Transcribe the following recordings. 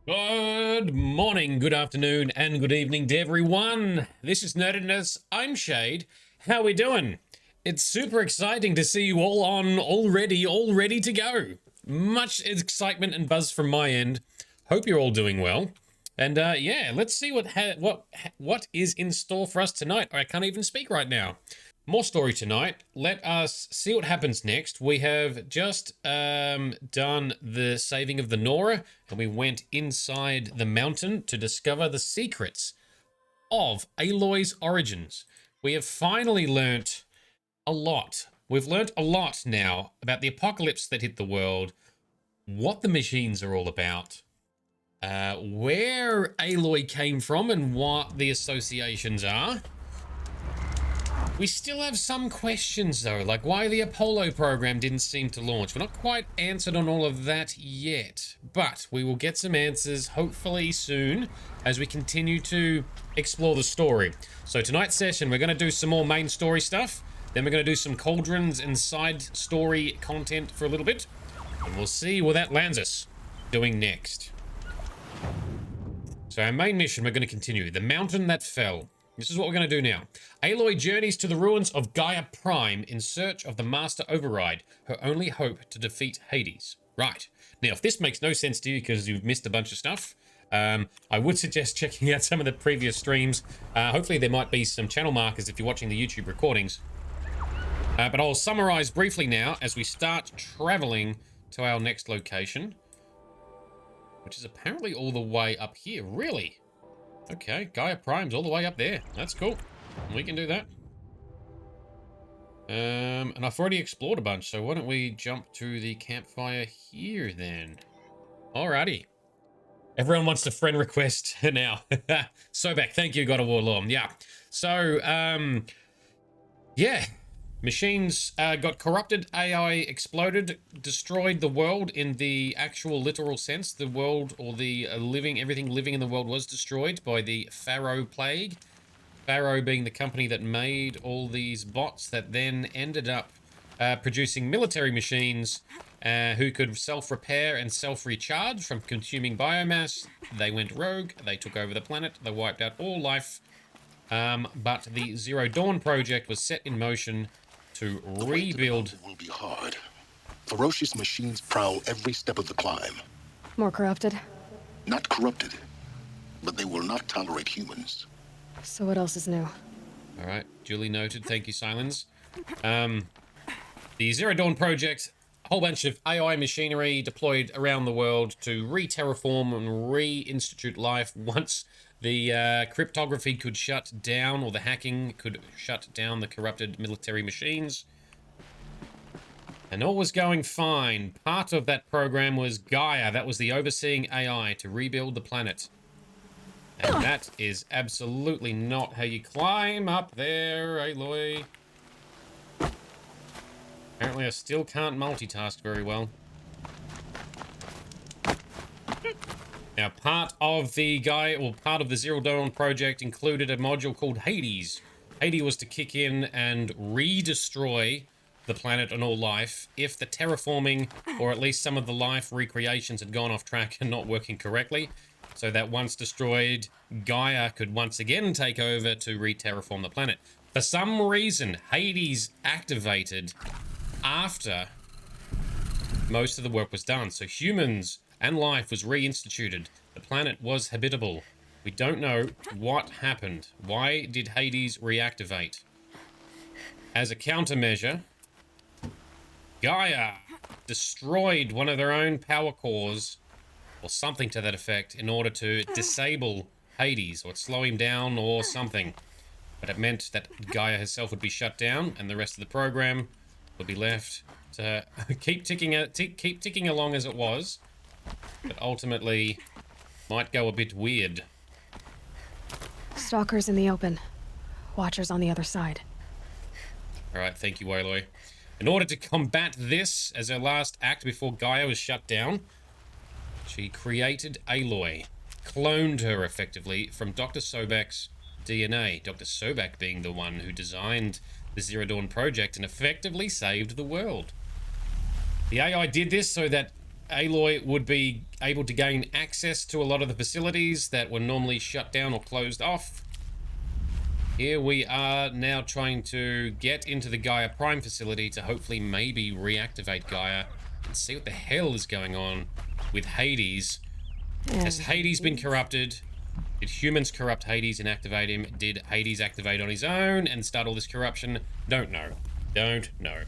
Good morning, good afternoon, and good evening to everyone. This is Nerdedness. I'm Shade. How we doing? It's super exciting to see you all on all ready to go. Much excitement and buzz from my end. Hope you're all doing well. And yeah, let's see what is in store for us tonight. I can't even speak right now. More story tonight. Let us see what happens next. We have just done the saving of the Nora, and we went inside the mountain to discover the secrets of Aloy's origins. We have finally learnt a lot. We've learnt a lot now about the apocalypse that hit the world, what the machines are all about, where Aloy came from and what the associations are. We still have some questions though, like why the Apollo program didn't seem to launch. We're not quite answered on all of that yet, but we will get some answers hopefully soon as we continue to explore the story. So tonight's session, we're going to do some more main story stuff. Then we're going to do some cauldrons and side story content for a little bit. And we'll see where that lands us doing next. So our main mission, we're going to continue. The mountain that fell. This is what we're going to do now. Aloy journeys to the ruins of GAIA Prime in search of the Master Override, her only hope to defeat Hades. Right. Now, if this makes no sense to you because you've missed a bunch of stuff, I would suggest checking out some of the previous streams. Hopefully there might be some channel markers if you're watching the YouTube recordings. But I'll summarize briefly now as we start traveling to our next location, which is apparently all the way up here. Really? Okay, GAIA Prime's all the way up there. That's cool. We can do that. And I've already explored a bunch, so why don't we jump to the campfire here then? Alrighty. Everyone wants a friend request now. Sobek, thank you, God of War Law. Yeah. So, yeah. Machines got corrupted, AI exploded, destroyed the world in the actual literal sense. The world, or the everything living in the world was destroyed by the Pharaoh Plague. Pharaoh being the company that made all these bots that then ended up producing military machines who could self-repair and self-recharge from consuming biomass. They went rogue, they took over the planet, they wiped out all life. But the Zero Dawn project was set in motion to rebuild. It will be hard. Ferocious machines prowl every step of the climb. More corrupted? Not corrupted, but they will not tolerate humans. So what else is new? All right, duly noted. Thank you, Sylens. The Zero Dawn project, a whole bunch of AI machinery deployed around the world to re-terraform and reinstitute life once the cryptography could shut down, or the hacking could shut down the corrupted military machines. And all was going fine. Part of that program was GAIA. That was the overseeing AI to rebuild the planet. And that is absolutely not how you climb up there, Aloy. Apparently I still can't multitask very well. Now, part of the Zero Dawn project included a module called Hades. Hades was to kick in and re-destroy the planet and all life if the terraforming, or at least some of the life recreations, had gone off track and not working correctly, so that once destroyed, GAIA could once again take over to re-terraform the planet. For some reason, Hades activated after most of the work was done, so humans and life was reinstituted. The planet was habitable. We don't know what happened. Why did Hades reactivate? As a countermeasure, GAIA destroyed one of their own power cores, or something to that effect, in order to disable Hades, or slow him down, or something. But it meant that GAIA herself would be shut down, and the rest of the program would be left to keep ticking along as it was, but ultimately might go a bit weird. Stalkers in the open. Watchers on the other side. Alright, thank you, Aloy. In order to combat this as her last act before GAIA was shut down, she created Aloy. Cloned her, effectively, from Dr. Sobek's DNA. Dr. Sobek being the one who designed the Zero Dawn project and effectively saved the world. The AI did this so that Aloy would be able to gain access to a lot of the facilities that were normally shut down or closed off. Here we are now trying to get into the Gaia Prime facility to hopefully maybe reactivate Gaia and see what the hell is going on with Hades. Has Hades been corrupted? Did humans corrupt Hades and activate him? Did Hades activate on his own and start all this corruption? Don't know. Don't know.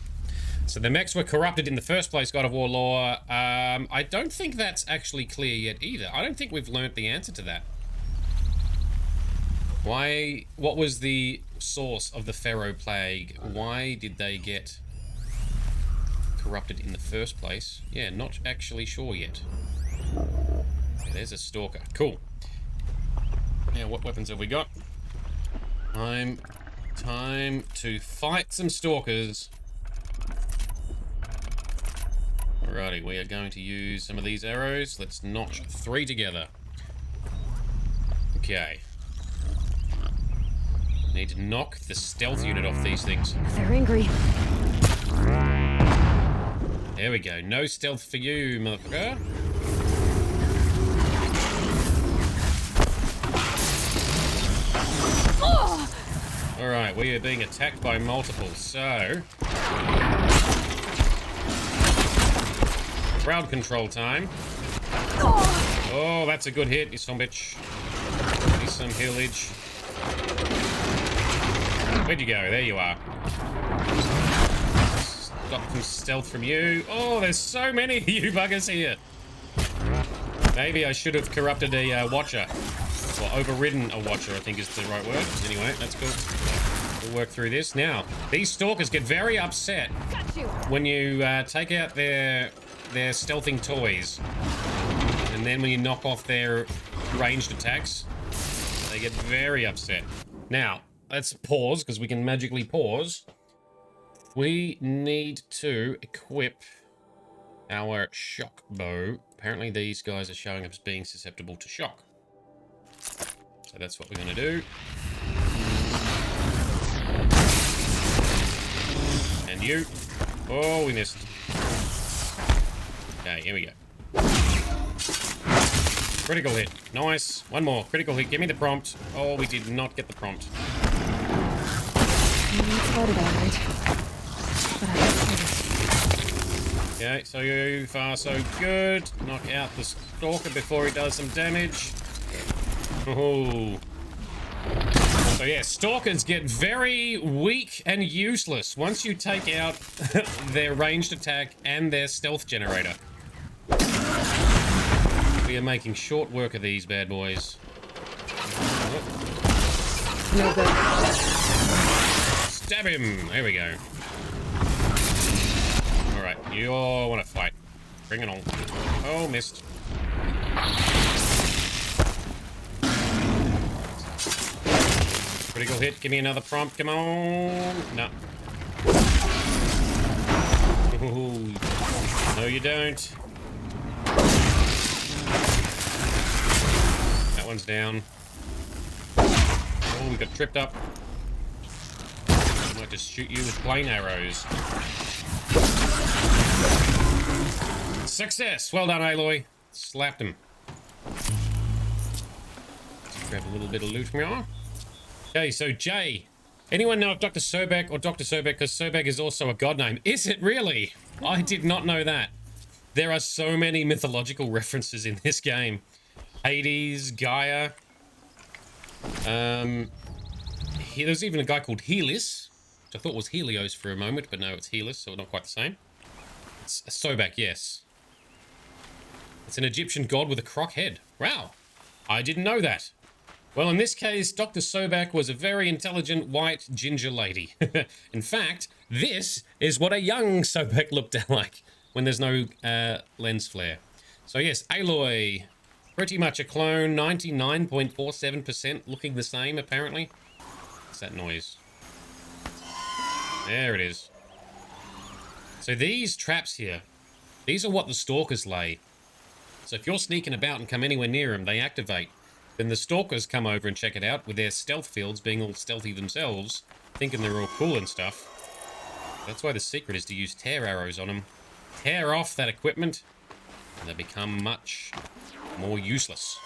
So the mechs were corrupted in the first place, God of War lore. I don't think that's actually clear yet either. I don't think we've learnt the answer to that. Why? What was the source of the Pharaoh Plague? Why did they get corrupted in the first place? Yeah, not actually sure yet. There's a stalker. Cool. Now, what weapons have we got? Time to fight some stalkers. Alrighty, we are going to use some of these arrows. Let's notch 3 together. Okay. Need to knock the stealth unit off these things. They're angry. There we go. No stealth for you, motherfucker. Alright, we are being attacked by multiples, so... crowd control time. Oh, that's a good hit, you son bitch. Need some healage. Where'd you go? There you are. Got some stealth from you. Oh, there's so many of you buggers here. Maybe I should have corrupted a watcher. Or overridden a watcher, I think is the right word. Anyway, that's cool. We'll work through this. Now, these stalkers get very upset when you take out their stealthing toys. And then when you knock off their ranged attacks, they get very upset. Now, let's pause, because we can magically pause. We need to equip our shock bow. Apparently these guys are showing up as being susceptible to shock. So that's what we're going to do. And you. Oh, we missed. Okay, here we go. Critical hit. Nice. One more. Critical hit. Give me the prompt. Oh, we did not get the prompt. Okay, so far so good. Knock out the stalker before he does some damage. Oh. So yeah, stalkers get very weak and useless once you take out their ranged attack and their stealth generator. We are making short work of these bad boys. Oh. No good. Stab him! There we go. Alright, you all want to fight. Bring it on. Oh, missed. Critical hit. Give me another prompt. Come on. No. Ooh. No, you don't. That one's down. Oh, we got tripped up. I might just shoot you with plain arrows. Success! Well done, Aloy. Slapped him. Let's grab a little bit of loot from you. Okay, so Jay. Anyone know of Dr. Sobek or Dr. Sobek? Because Sobek is also a god name. Is it really? I did not know that. There are so many mythological references in this game. Hades, Gaia. There's even a guy called Helios, which I thought was Helios for a moment, but no, it's Helios, so not quite the same. It's Sobek, yes. It's an Egyptian god with a croc head. Wow, I didn't know that. Well, in this case, Dr. Sobek was a very intelligent white ginger lady. In fact, this is what a young Sobek looked like when there's no lens flare. So yes, Aloy, pretty much a clone, 99.47% looking the same, apparently. What's that noise? There it is. So these traps here, these are what the stalkers lay. So if you're sneaking about and come anywhere near them, they activate. Then the stalkers come over and check it out with their stealth fields being all stealthy themselves, thinking they're all cool and stuff. That's why the secret is to use tear arrows on them. Tear off that equipment they become much more useless.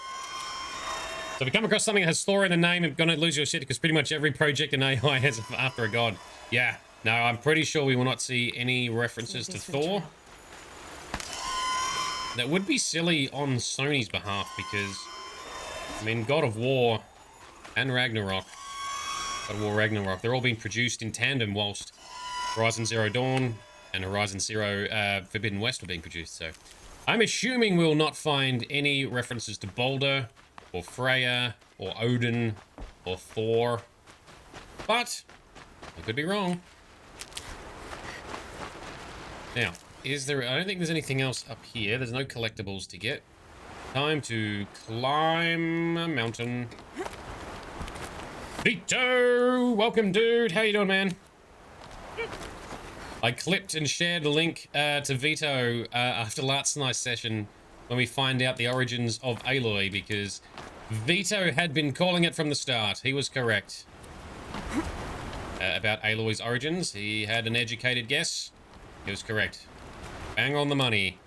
So if you come across something that has Thor in the name, you're going to lose your shit because pretty much every project in AI has after a god. Yeah, no, I'm pretty sure we will not see any references to Thor. That would be silly on Sony's behalf because, I mean, God of War and Ragnarok, they're all being produced in tandem whilst Horizon Zero Dawn and Horizon Zero Forbidden West were being produced. So I'm assuming we'll not find any references to Baldur or Freya or Odin or Thor, but I could be wrong. Now, is there... I don't think there's anything else up here. There's no collectibles to get. Time to climb a mountain. Vito! Welcome, dude. How you doing, man? I clipped and shared a link to Vito after last night's session when we find out the origins of Aloy, because Vito had been calling it from the start. He was correct about Aloy's origins. He had an educated guess. He was correct. Bang on the money.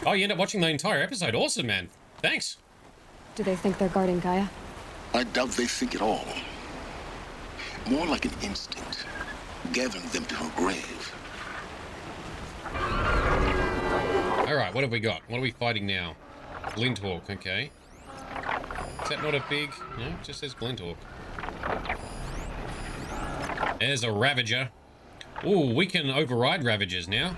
Oh, you end up watching the entire episode. Awesome, man. Thanks. Do they think they're guarding Gaia? I doubt they think at all. More like an instinct, gathering them to her grave. Alright, what have we got? What are we fighting now? Glinthawk, okay. Is that not a big... No, it just says Glinthawk. There's a Ravager. Ooh, we can override Ravagers now.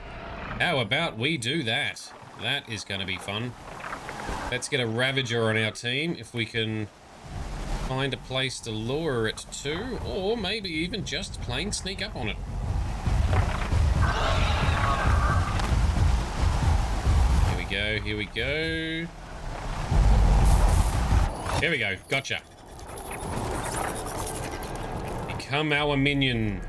How about we do that? That is going to be fun. Let's get a Ravager on our team if we can find a place to lure it to, or maybe even just plain sneak up on it. Here we go, here we go. Here we go, gotcha. Become our minion.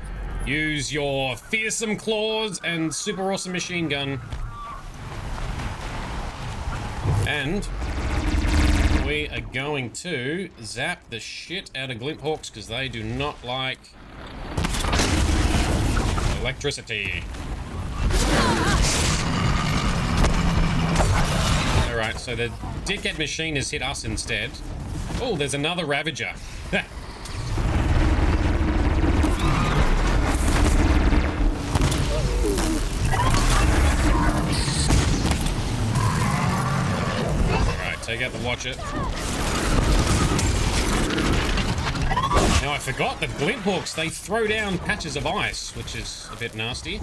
Use your fearsome claws and super awesome machine gun. And we are going to zap the shit out of Glinthawks because they do not like electricity. Alright, so the dickhead machine has hit us instead. Oh, there's another Ravager. Take out the Watch It. Now, I forgot that Glinthawks, they throw down patches of ice, which is a bit nasty.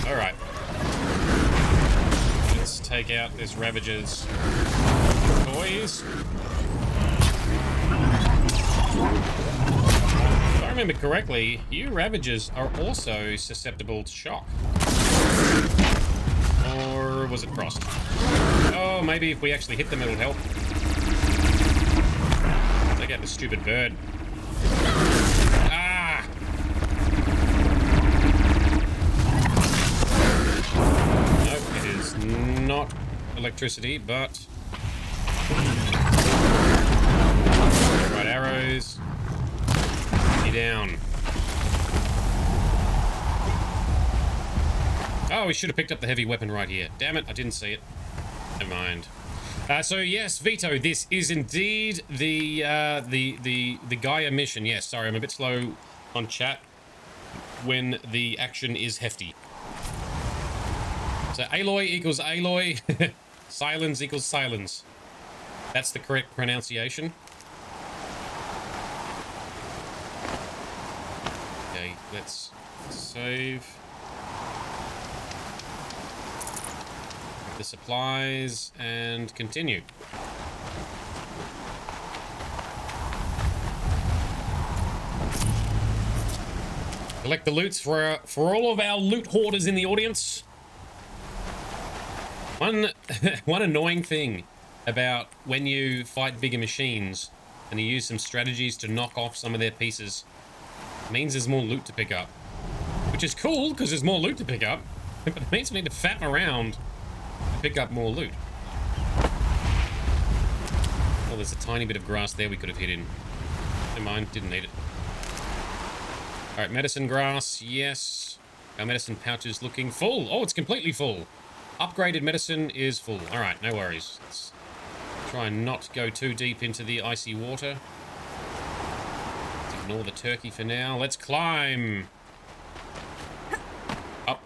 Alright. Let's take out this Ravager's toys. If I remember correctly, you Ravagers are also susceptible to shock. Or was it frost? Oh, maybe if we actually hit them, it'll help. Take out the stupid bird. Ah! Nope, it is not electricity, but... Right arrows. Get down. Oh, we should have picked up the heavy weapon right here. Damn it, I didn't see it. Never mind. So yes, Vito, this is indeed the GAIA mission. Yes, sorry, I'm a bit slow on chat when the action is hefty. So Aloy equals Aloy, Sylens equals Sylens. That's the correct pronunciation. Okay, let's save. The supplies and continue. Collect the loots for all of our loot hoarders in the audience. One annoying thing about when you fight bigger machines and you use some strategies to knock off some of their pieces means there's more loot to pick up, which is cool because there's more loot to pick up, but it means we need to fatten around to pick up more loot. Oh, there's a tiny bit of grass there we could have hit in. Never mind, didn't need it. Alright, medicine grass, yes. Our medicine pouch is looking full. Oh, it's completely full. Upgraded medicine is full. All right, no worries. Let's try and not go too deep into the icy water. Let's ignore the turkey for now. Let's climb. Up,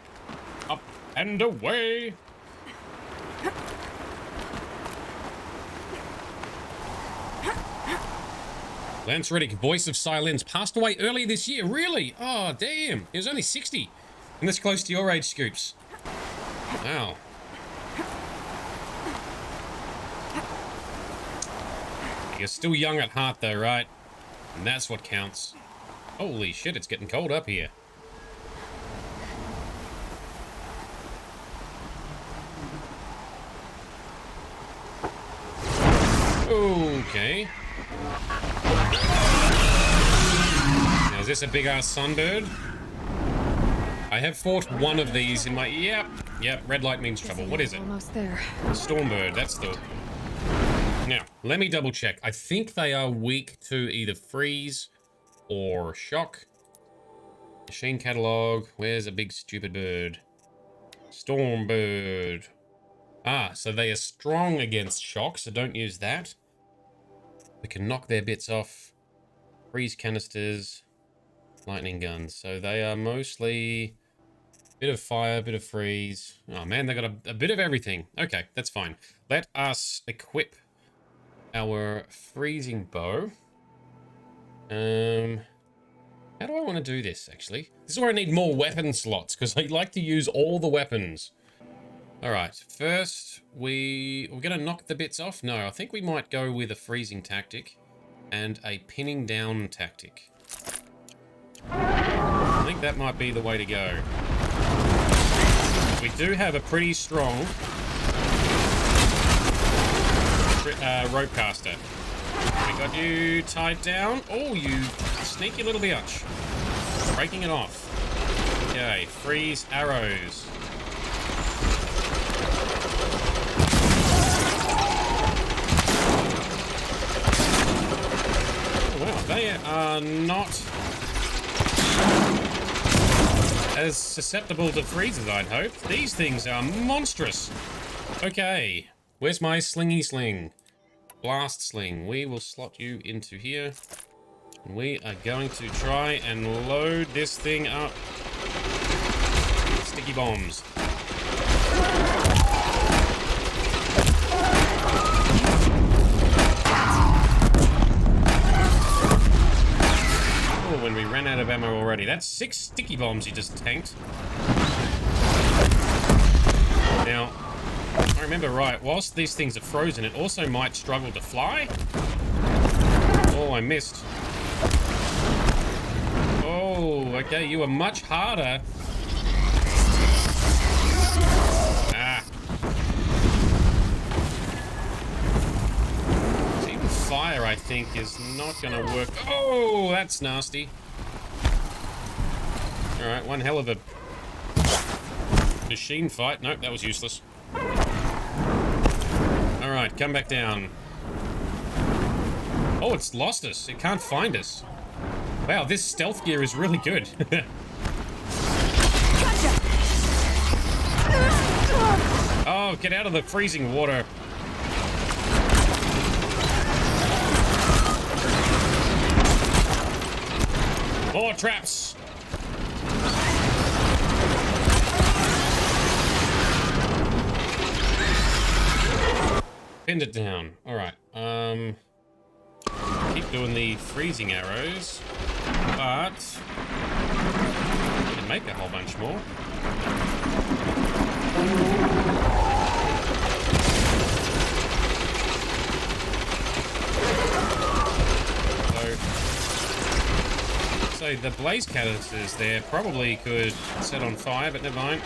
up, and away. Lance Reddick, voice of Sylens, passed away earlier this year. Really? Oh, damn. He was only 60. And that's close to your age, Scoops. Wow. You're still young at heart, though, right? And that's what counts. Holy shit, it's getting cold up here. Okay. Now, is this a big-ass sunbird? I have fought one of these in my... Yep, red light means trouble. What is it? Almost there. Stormbird, that's the... Now, let me double check. I think they are weak to either freeze or shock. Machine catalog. Where's a big stupid bird? Stormbird. Ah, so they are strong against shock, so don't use that. We can knock their bits off. Freeze canisters. Lightning guns. So they are mostly... bit of fire, bit of freeze. Oh man, they got a bit of everything. Okay, that's fine. Let us equip our freezing bow. How do I want to do this, actually? This is where I need more weapon slots, because I like to use all the weapons. Alright, first, we're going to knock the bits off. No, I think we might go with a freezing tactic and a pinning down tactic. I think that might be the way to go. We do have a pretty strong rope caster. We got you tied down. Oh, you sneaky little bitch. Breaking it off. Okay, freeze arrows. Oh, wow, they are not as susceptible to freeze as I'd hoped. These things are monstrous. Okay, where's my slingy sling? Blast sling. We will slot you into here. And we are going to try and load this thing up. Sticky bombs. Oh, when we ran out of ammo already. That's 6 sticky bombs you just tanked. Now, if I remember right, whilst these things are frozen, it also might struggle to fly. Oh, I missed. Oh, okay, you are much harder. Ah. So even fire, I think, is not going to work. Oh, that's nasty. Alright, one hell of a machine fight. Nope, that was useless. Alright, come back down. Oh, it's lost us. It can't find us. Wow, this stealth gear is really good. Oh, get out of the freezing water. More traps. Pinned it down. Alright. Keep doing the freezing arrows. But we can make a whole bunch more. So the blaze canisters there probably could set on fire, but never mind.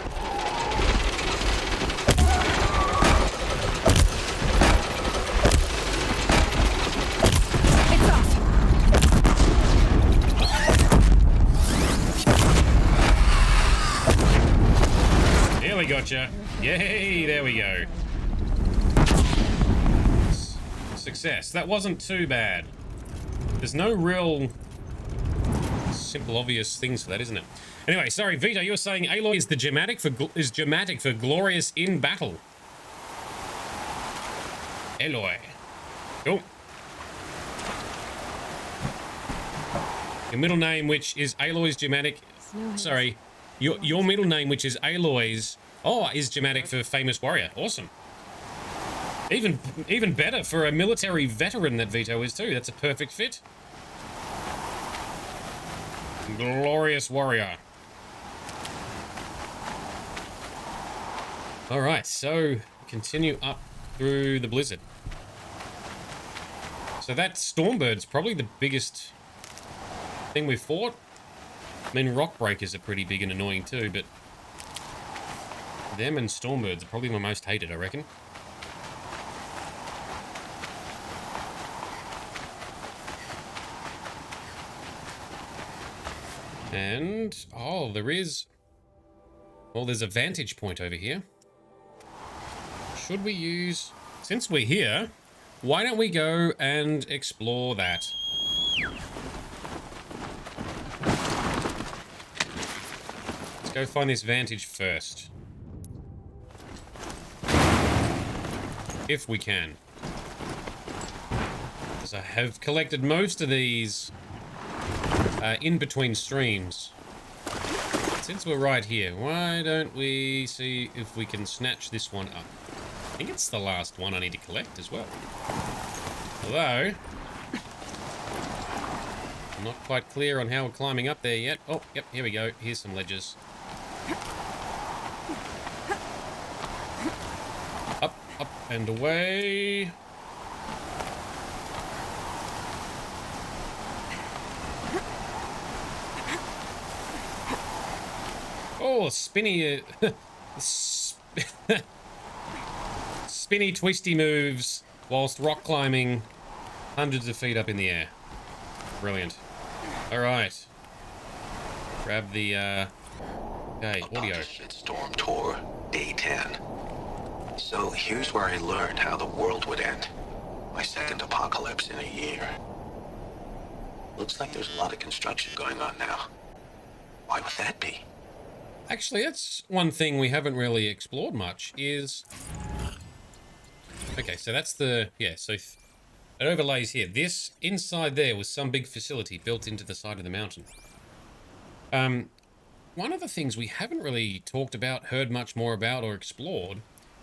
There we gotcha. Yay, there we go. Success. That wasn't too bad. There's no real simple, obvious things for that, isn't it? Anyway, sorry, Vito, you were saying Aloy is dramatic for glorious in battle. Aloy. Cool. Your middle name, which is Aloy's dramatic. Sorry, your middle name, which is Aloy's. Oh, is dramatic for famous warrior. Awesome. Even better for a military veteran that Vito is too. That's a perfect fit. Glorious warrior. All right, so continue up through the blizzard. So that Stormbird's probably the biggest thing we've fought. I mean, rock breakers are pretty big and annoying too, but them and Stormbirds are probably my most hated, I reckon. And, oh, there's a vantage point over here. Should we use, since we're here, why don't we go and explore that? Let's go find this vantage first. If we can. Because I have collected most of these in between streams. Since we're right here, why don't we see if we can snatch this one up? I think it's the last one I need to collect as well. Although, I'm not quite clear on how we're climbing up there yet. Oh, yep, here we go. Here's some ledges. Up, up, and away. Oh, spinny... spinny, twisty moves whilst rock climbing hundreds of feet up in the air. Brilliant. All right. Grab the, okay, audio. Storm tour, day 10. So here's where I learned how the world would end. My second apocalypse in a year. Looks like there's a lot of construction going on now. Why would that be? Actually, that's one thing we haven't really explored much is... Okay, so that's the... Yeah, so it overlays here. This, inside there, was some big facility built into the side of the mountain. One of the things we haven't really talked about, heard much more about, or explored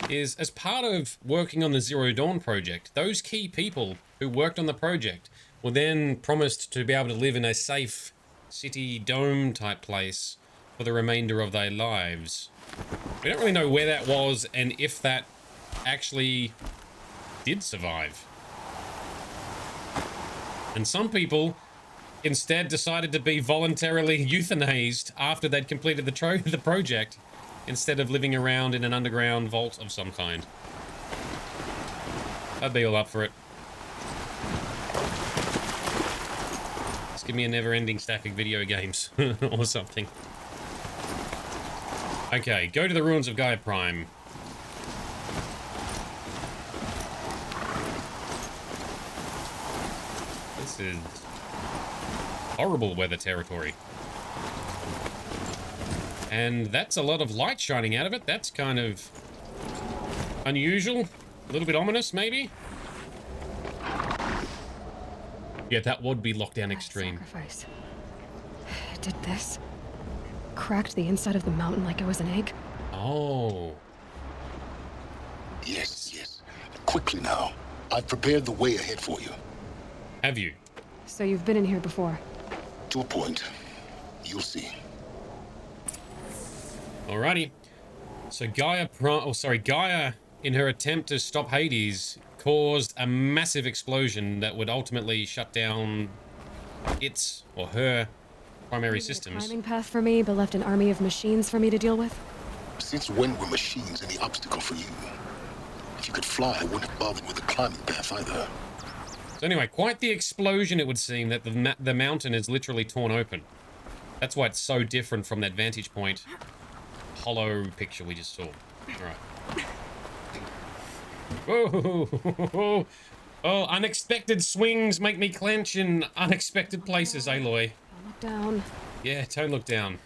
is, as part of working on the Zero Dawn project, those key people who worked on the project were then promised to be able to live in a safe city dome type place for the remainder of their lives. We don't really know where that was and if that actually did survive. And some people instead decided to be voluntarily euthanized after they'd completed the project, instead of living around in an underground vault of some kind. I'd be all up for it. Just give me a never-ending stack of video games or something. Okay, go to the ruins of GAIA Prime. This is horrible weather territory. And that's a lot of light shining out of it. That's kind of unusual. A little bit ominous, maybe? Yeah, that would be lockdown extreme. Sacrifice. It did this. Cracked the inside of the mountain like it was an egg. Oh. Yes, yes. Quickly now. I've prepared the way ahead for you. Have you? So you've been in here before? To a point. You'll see. Alrighty. So GAIA, in her attempt to stop Hades, caused a massive explosion that would ultimately shut down its, or her, primary systems. A climbing path for me, but left an army of machines for me to deal with? Since when were machines any obstacle for you? If you could fly, I wouldn't have bothered with the climbing path either. So anyway, quite the explosion it would seem that the mountain is literally torn open. That's why it's so different from that vantage point hollow picture we just saw. Alright. Whoa! Oh, unexpected swings make me clench in unexpected places, Aloy. Don't look down. Yeah, don't look down.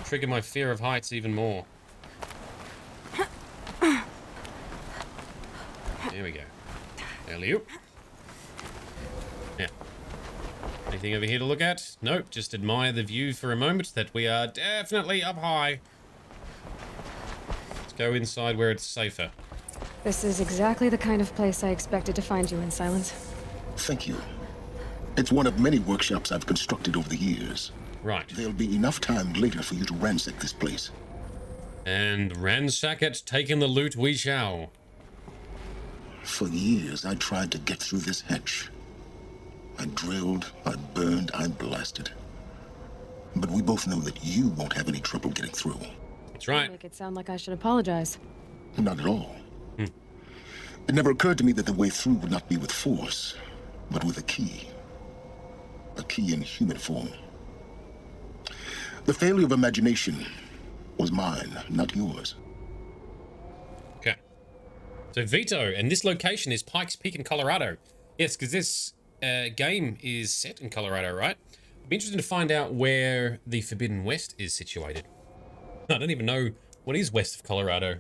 trigger my fear of heights even more. There we go. Alley-oop. Yeah. Anything over here to look at? Nope, just admire the view for a moment that we are definitely up high. Let's go inside where it's safer. This is exactly the kind of place I expected to find you in, Sylens. Thank you. It's one of many workshops I've constructed over the years. Right. There'll be enough time later for you to ransack this place. And ransack it, taking the loot we shall. For years, I tried to get through this hatch. I drilled, I burned, I blasted. But we both know that you won't have any trouble getting through. That's right. Make it sound like I should apologize. Not at all. It never occurred to me that the way through would not be with force, but with a key. A key in human form. The failure of imagination was mine, not yours. Okay. So Vito, and this location is Pikes Peak in Colorado. Yes, because this game is set in Colorado, right? I'd be interested to find out where the Forbidden West is situated. I don't even know what is west of Colorado.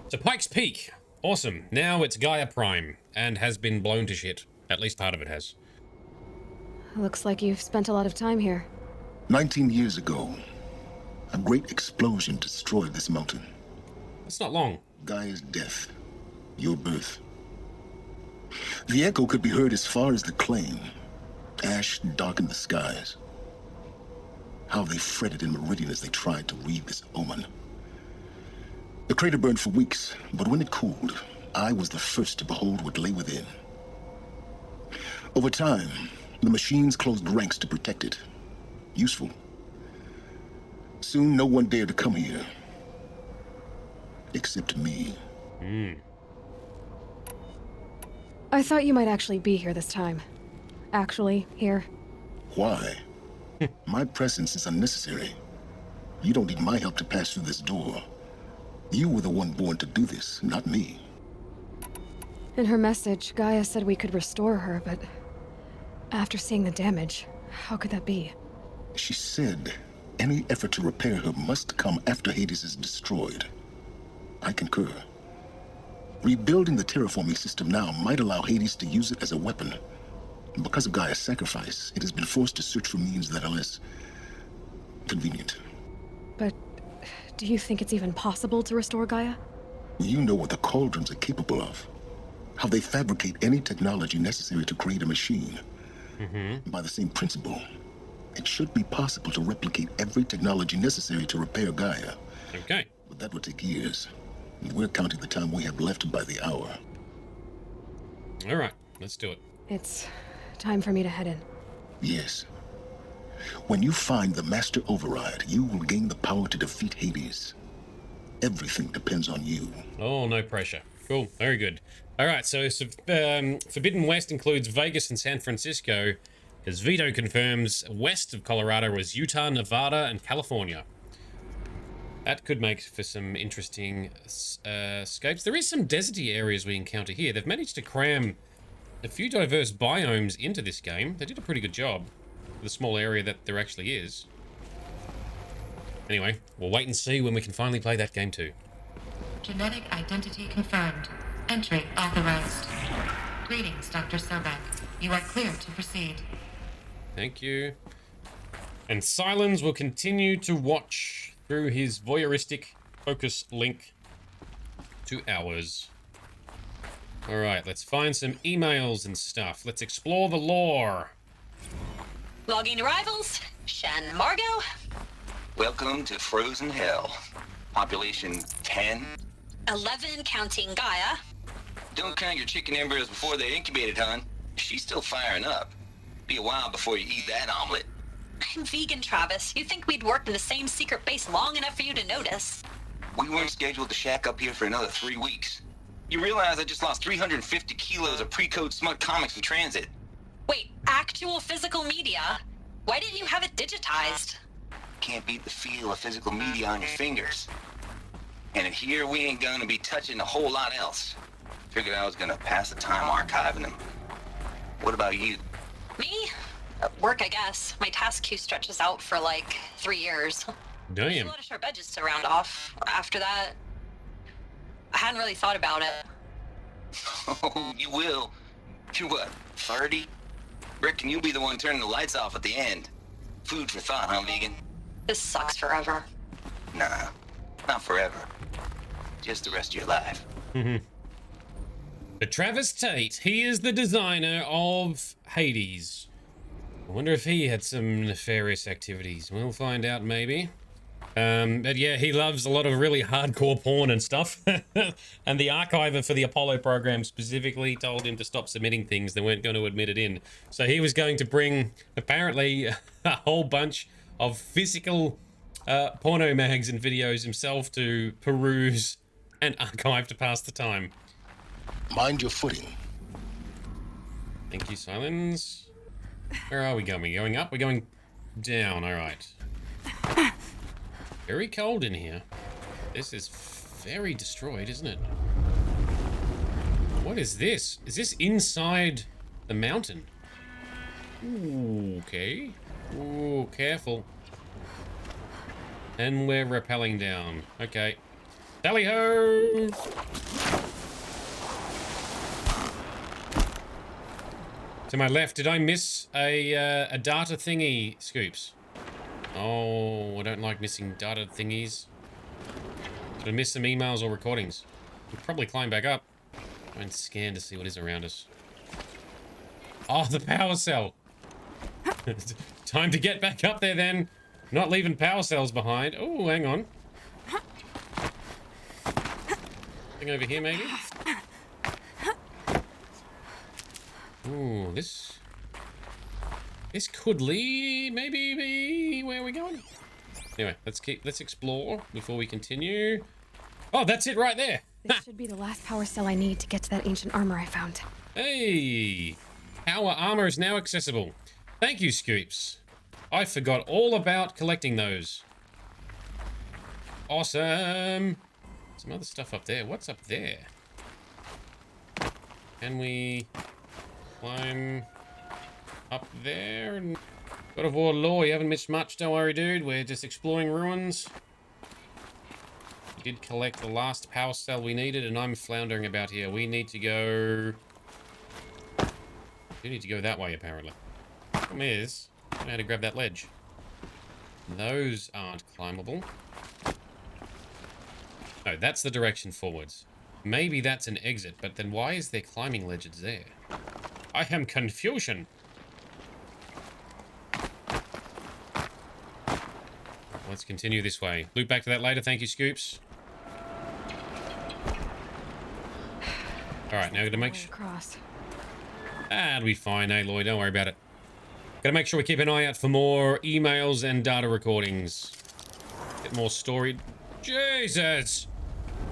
So Pikes Peak. Awesome. Now it's Gaia Prime, and has been blown to shit. At least part of it has. Looks like you've spent a lot of time here. 19 years ago, a great explosion destroyed this mountain. That's not long. Gaia's death, your birth. The echo could be heard as far as the claim. Ash darkened the skies. How they fretted in meridian as they tried to read this omen. The crater burned for weeks, but when it cooled, I was the first to behold what lay within. Over time, the machines closed ranks to protect it. Useful. Soon, no one dared to come here. Except me. I thought you might actually be here this time. Actually, here. Why? My presence is unnecessary. You don't need my help to pass through this door. You were the one born to do this, not me. In her message, Gaia said we could restore her, but after seeing the damage, how could that be? She said any effort to repair her must come after Hades is destroyed. I concur. Rebuilding the terraforming system now might allow Hades to use it as a weapon. Because of Gaia's sacrifice, it has been forced to search for means that are less convenient. But do you think it's even possible to restore Gaia? You know what the Cauldrons are capable of. How they fabricate any technology necessary to create a machine. By the same principle, it should be possible to replicate every technology necessary to repair Gaia. Okay. But that would take years. And we're counting the time we have left by the hour. All right. Let's do it. It's time for me to head in. Yes. When you find the Master Override, you will gain the power to defeat Hades. Everything depends on you. Oh, no pressure. Cool. Very good. All right. So Forbidden West includes Vegas and San Francisco, as Vito confirms west of Colorado was Utah, Nevada, and California. That could make for some interesting scapes. There is some deserty areas we encounter here. They've managed to cram a few diverse biomes into this game. They did a pretty good job for the small area that there actually is. Anyway, we'll wait and see when we can finally play that game too. Genetic identity confirmed. Entry authorized. Greetings, Dr. Sobek. You are clear to proceed. Thank you. And Sylens will continue to watch through his voyeuristic focus link to ours. All right, let's find some emails and stuff. Let's explore the lore. Logging arrivals. Shan Margot. Welcome to Frozen Hell. Population 10. 11 counting Gaia. Don't count your chicken embryos before they're incubated, hon. She's still firing up. Be a while before you eat that omelet. I'm vegan, Travis. You'd think we'd worked in the same secret base long enough for you to notice. We weren't scheduled to shack up here for another 3 weeks. You realize I just lost 350 kilos of pre-code smut comics in transit. Wait, actual physical media? Why didn't you have it digitized? Can't beat the feel of physical media on your fingers. And in here, we ain't gonna be touching a whole lot else. Figured I was gonna pass the time archiving them. What about you? Me? Work, I guess. My task queue stretches out for like 3 years. There's a Damn. lot of sharp edges to round off. After that, I hadn't really thought about it. Oh, you will. You're what, 30? Reckon you'll be the one turning the lights off at the end. Food for thought, huh, vegan? This sucks forever. Nah, not forever. Just the rest of your life. But Travis Tate, he is the designer of Hades. I wonder if he had some nefarious activities. We'll find out, maybe. But yeah, he loves a lot of really hardcore porn and stuff. And the archiver for the Apollo program specifically told him to stop submitting things they weren't going to admit it in. So he was going to bring, apparently, a whole bunch of physical porno mags and videos himself to peruse and archive to pass the time. Mind your footing. Thank you, Sylens. Where are we going? We're going up? We're going down. All right. Very cold in here. This is very destroyed, isn't it? What is this? Is this inside the mountain? Ooh, okay. Ooh, careful. And we're rappelling down. Okay. Tally-ho! To my left, did I miss a data thingy, Scoops? Oh, I don't like missing data thingies. Did I miss some emails or recordings? We'll probably climb back up. Go and scan to see what is around us. Oh, the power cell. Time to get back up there then. Not leaving power cells behind. Oh, hang on. Thing over here, maybe? Ooh, this could lead, maybe be where we're going. Anyway, let's explore before we continue. Oh, that's it right there. This should be the last power cell I need to get to that ancient armor I found. Hey, power armor is now accessible. Thank you, Scoops. I forgot all about collecting those. Awesome. Some other stuff up there. What's up there? Can we climb up there? God of War lore, you haven't missed much, don't worry, dude. We're just exploring ruins. We did collect the last power cell we needed, and I'm floundering about here. We need to go... We need to go that way, apparently. Problem is, I don't know how to grab that ledge. Those aren't climbable. No, that's the direction forwards. Maybe that's an exit, but then why is there climbing ledges there? I am confusion. Let's continue this way. Loop back to that later. Thank you, Scoops. All right, now gotta make sure. It'll be fine, Aloy. Don't worry about it. Gotta make sure we keep an eye out for more emails and data recordings. Get more story. Jesus!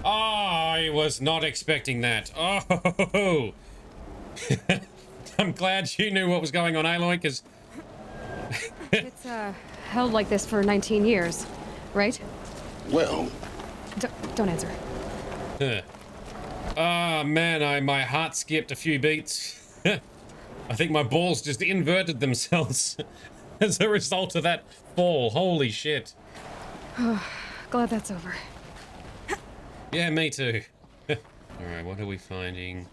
I was not expecting that. Oh! I'm glad you knew what was going on, Aloy, because... It's, held like this for 19 years, right? Well, Don't answer. Oh, man, my heart skipped a few beats. I think my balls just inverted themselves as a result of that fall. Holy shit. Glad that's over. Yeah, me too. Alright, what are we finding?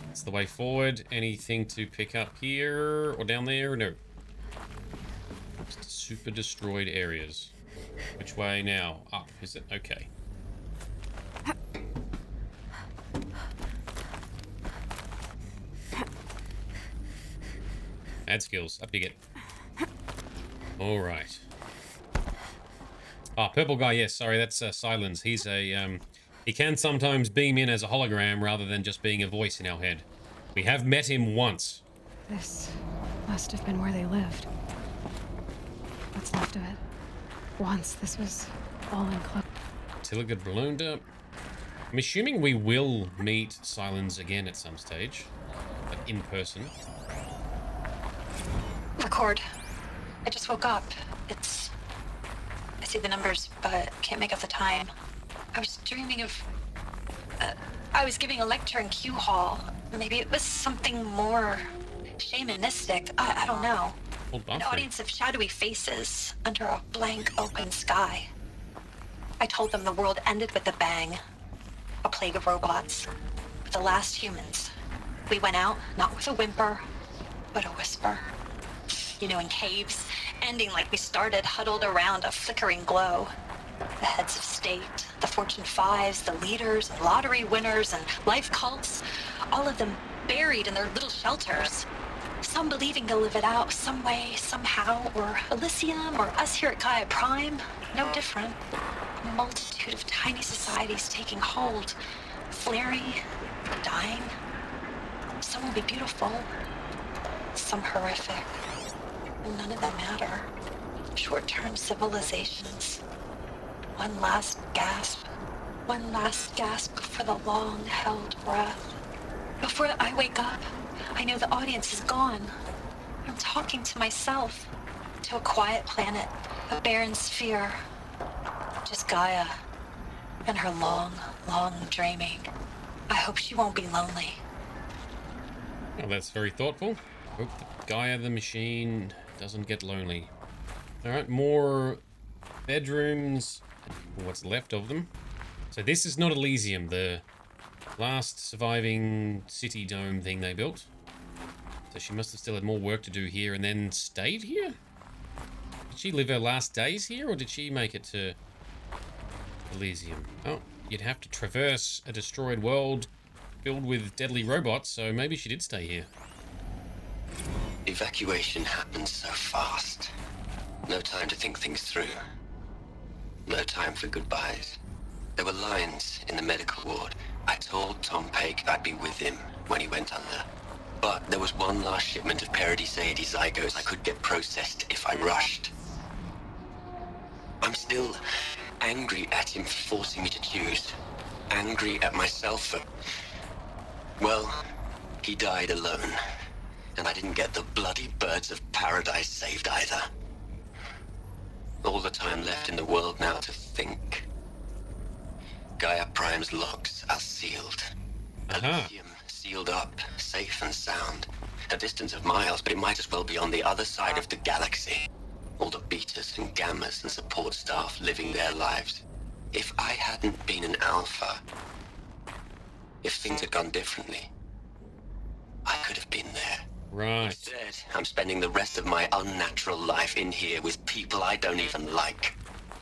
It's the way forward. Anything to pick up here or down there? No. Just super destroyed areas. Which way now? Up, is it? Okay. Add skills. Up you get. Alright. Ah, purple guy, yes. Sorry, that's Sylens. He's a, he can sometimes beam in as a hologram rather than just being a voice in our head. We have met him once. This must have been where they lived. What's left of it. Once this was all enclosed. Till it got ballooned up. I'm assuming we will meet Sylens again at some stage. Like in person. Record. I just woke up. I see the numbers, but can't make out the time. I was dreaming of... I was giving a lecture in Q Hall. Maybe it was something more shamanistic. I don't know. Old An bathroom. audience of shadowy faces under a blank open sky. I told them the world ended with a bang. A plague of robots. The last humans. We went out, not with a whimper, but a whisper. You know, in caves, ending like we started, huddled around a flickering glow. The heads of state, the Fortune 5s, the leaders, and lottery winners, and life cults, all of them buried in their little shelters. Some believing they'll live it out some way, somehow, or Elysium, or us here at GAIA Prime, no different. A multitude of tiny societies taking hold, flaring, dying. Some will be beautiful, some horrific, and none of them matter. Short-term civilizations. One last gasp for the long-held breath. Before I wake up, I know the audience is gone. I'm talking to myself, to a quiet planet, a barren sphere. Just Gaia, and her long, long dreaming. I hope she won't be lonely. Well, that's very thoughtful. Hope that Gaia the machine doesn't get lonely. Alright, more bedrooms. What's left of them. So this is not Elysium, the last surviving city dome thing they built. So she must have still had more work to do here and then stayed here? Did she live her last days here, or did she make it to Elysium? Oh, you'd have to traverse a destroyed world filled with deadly robots, so maybe she did stay here. Evacuation happened so fast. No time to think things through. No time for goodbyes. There were lines in the medical ward. I told Tom Pake I'd be with him when he went under. But there was one last shipment of Paradis-80 zygotes I could get processed if I rushed. I'm still angry at him for forcing me to choose. Angry at myself for... Well, he died alone. And I didn't get the bloody birds of paradise saved either. All the time left in the world now to think. GAIA Prime's locks are sealed. Elysium sealed up, safe and sound. A distance of miles, but it might as well be on the other side of the galaxy. All the betas and gammas and support staff living their lives. If I hadn't been an alpha, if things had gone differently, I could have been there. Right. Instead, I'm spending the rest of my unnatural life in here with people I don't even like.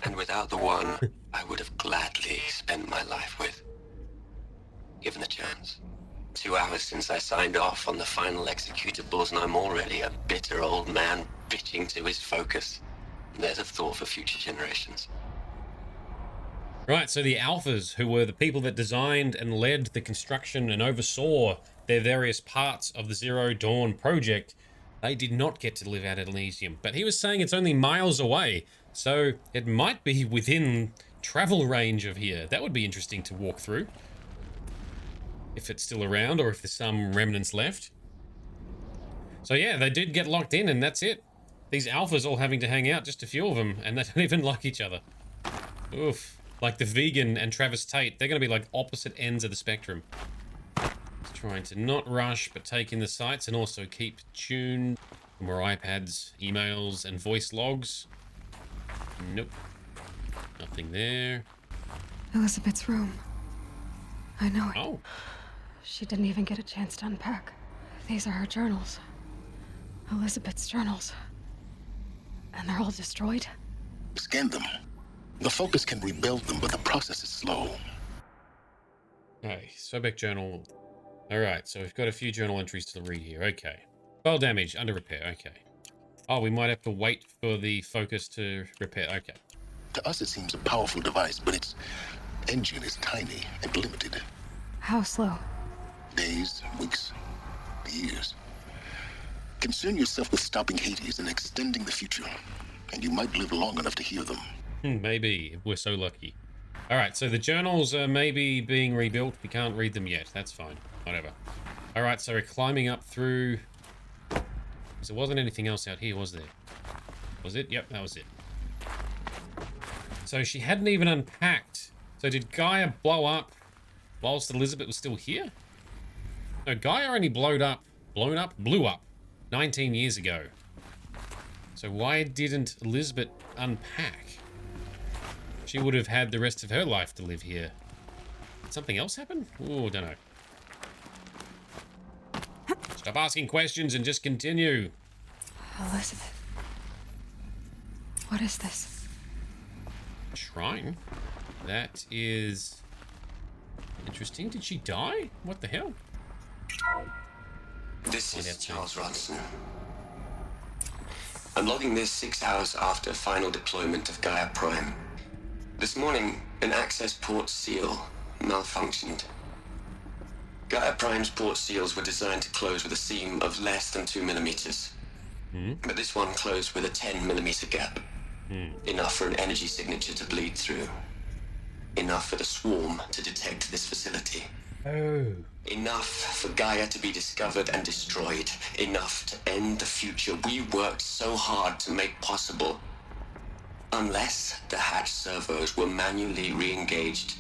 And without the one I would have gladly spent my life with. Given the chance. 2 hours since I signed off on the final executables, and I'm already a bitter old man bitching to his focus. There's a thought for future generations. Right, so the Alphas, who were the people that designed and led the construction and oversaw their various parts of the Zero Dawn project, they did not get to live out at Elysium. But he was saying it's only miles away, so it might be within travel range of here. That would be interesting to walk through. If it's still around, or if there's some remnants left. So yeah, they did get locked in, and that's it. These Alphas all having to hang out, just a few of them, and they don't even like each other. Oof. Like the vegan and Travis Tate, they're going to be like opposite ends of the spectrum. Just trying to not rush, but take in the sights and also keep tuned. More iPads, emails, and voice logs. Nope. Nothing there. Elizabeth's room. I know it. Oh. She didn't even get a chance to unpack. These are her journals. Elizabeth's journals. And they're all destroyed? Scan them. The Focus can rebuild them, but the process is slow. Okay, Sobek journal. Alright, so we've got a few journal entries to read here. Okay. File damage, under repair. Okay. Oh, we might have to wait for the Focus to repair. Okay. To us, it seems a powerful device, but its engine is tiny and limited. How slow? Days, weeks, years. Concern yourself with stopping Hades and extending the future, and you might live long enough to hear them. Maybe, if we're so lucky. Alright, so the journals are maybe being rebuilt. We can't read them yet. That's fine. Whatever. Alright, so we're climbing up through... Because there wasn't anything else out here, was there? Was it? Yep, that was it. So she hadn't even unpacked. So did Gaia blow up whilst Elizabeth was still here? No, Gaia only blew up 19 years ago. So why didn't Elizabeth unpack? She would have had the rest of her life to live here. Did something else happen? Oh, don't know. Stop asking questions and just continue. Elizabeth. What is this? Shrine? That is... interesting. Did she die? What the hell? This is Charles Ronson. I'm logging this 6 hours after final deployment of Gaia Prime. This morning, an access port seal malfunctioned. Gaia Prime's port seals were designed to close with a seam of less than 2 millimeters. But this one closed with a 10 millimeter gap. Enough for an energy signature to bleed through. Enough for the swarm to detect this facility. Oh. Enough for Gaia to be discovered and destroyed. Enough to end the future we worked so hard to make possible. Unless the hatch servos were manually re-engaged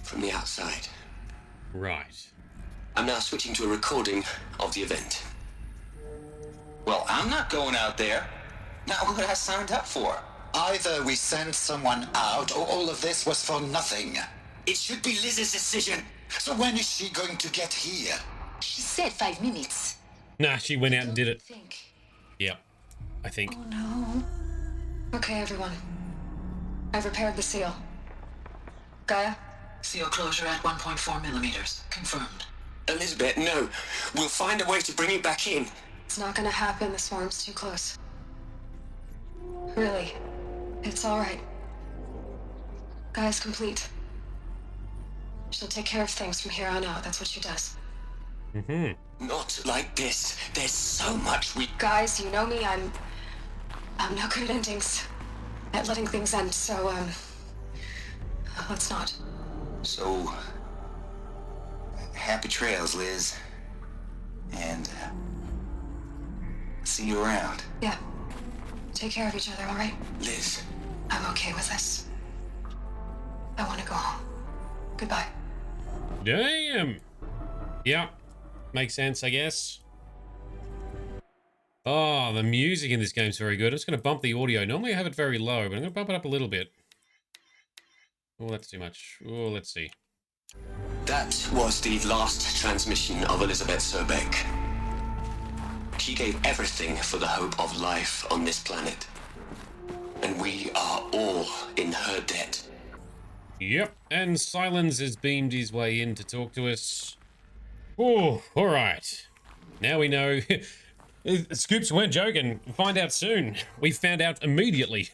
from the outside. Right. I'm now switching to a recording of the event. Well, I'm not going out there. Not what I signed up for. Either we send someone out, or all of this was for nothing. It should be Liz's decision. So when is she going to get here? She said 5 minutes. Nah, she went out and did it. Think. Yep. I think. Oh no. Okay, everyone. I've repaired the seal. Gaia? Seal closure at 1.4 millimeters. Confirmed. Elizabeth, no. We'll find a way to bring it back in. It's not gonna happen. The swarm's too close. Really. It's alright. Gaia's complete. She'll take care of things from here on out. That's what she does. Not like this. There's so much we... Guys, you know me. I'm no good at endings. At letting things end, so, let's not. So, happy trails, Liz. And, see you around. Yeah. Take care of each other, alright? Liz. I'm okay with this. I want to go home. Goodbye. Damn. Yeah. Makes sense, I guess. Oh, the music in this game is very good. I'm just going to bump the audio. Normally I have it very low, but I'm going to bump it up a little bit. Oh, that's too much. Oh, let's see. That was the last transmission of Elizabeth Sobeck. She gave everything for the hope of life on this planet. And we are all in her debt. Yep, and Sylens has beamed his way in to talk to us. Oh, all right. Now we know. Scoops weren't joking. Find out soon. We found out immediately.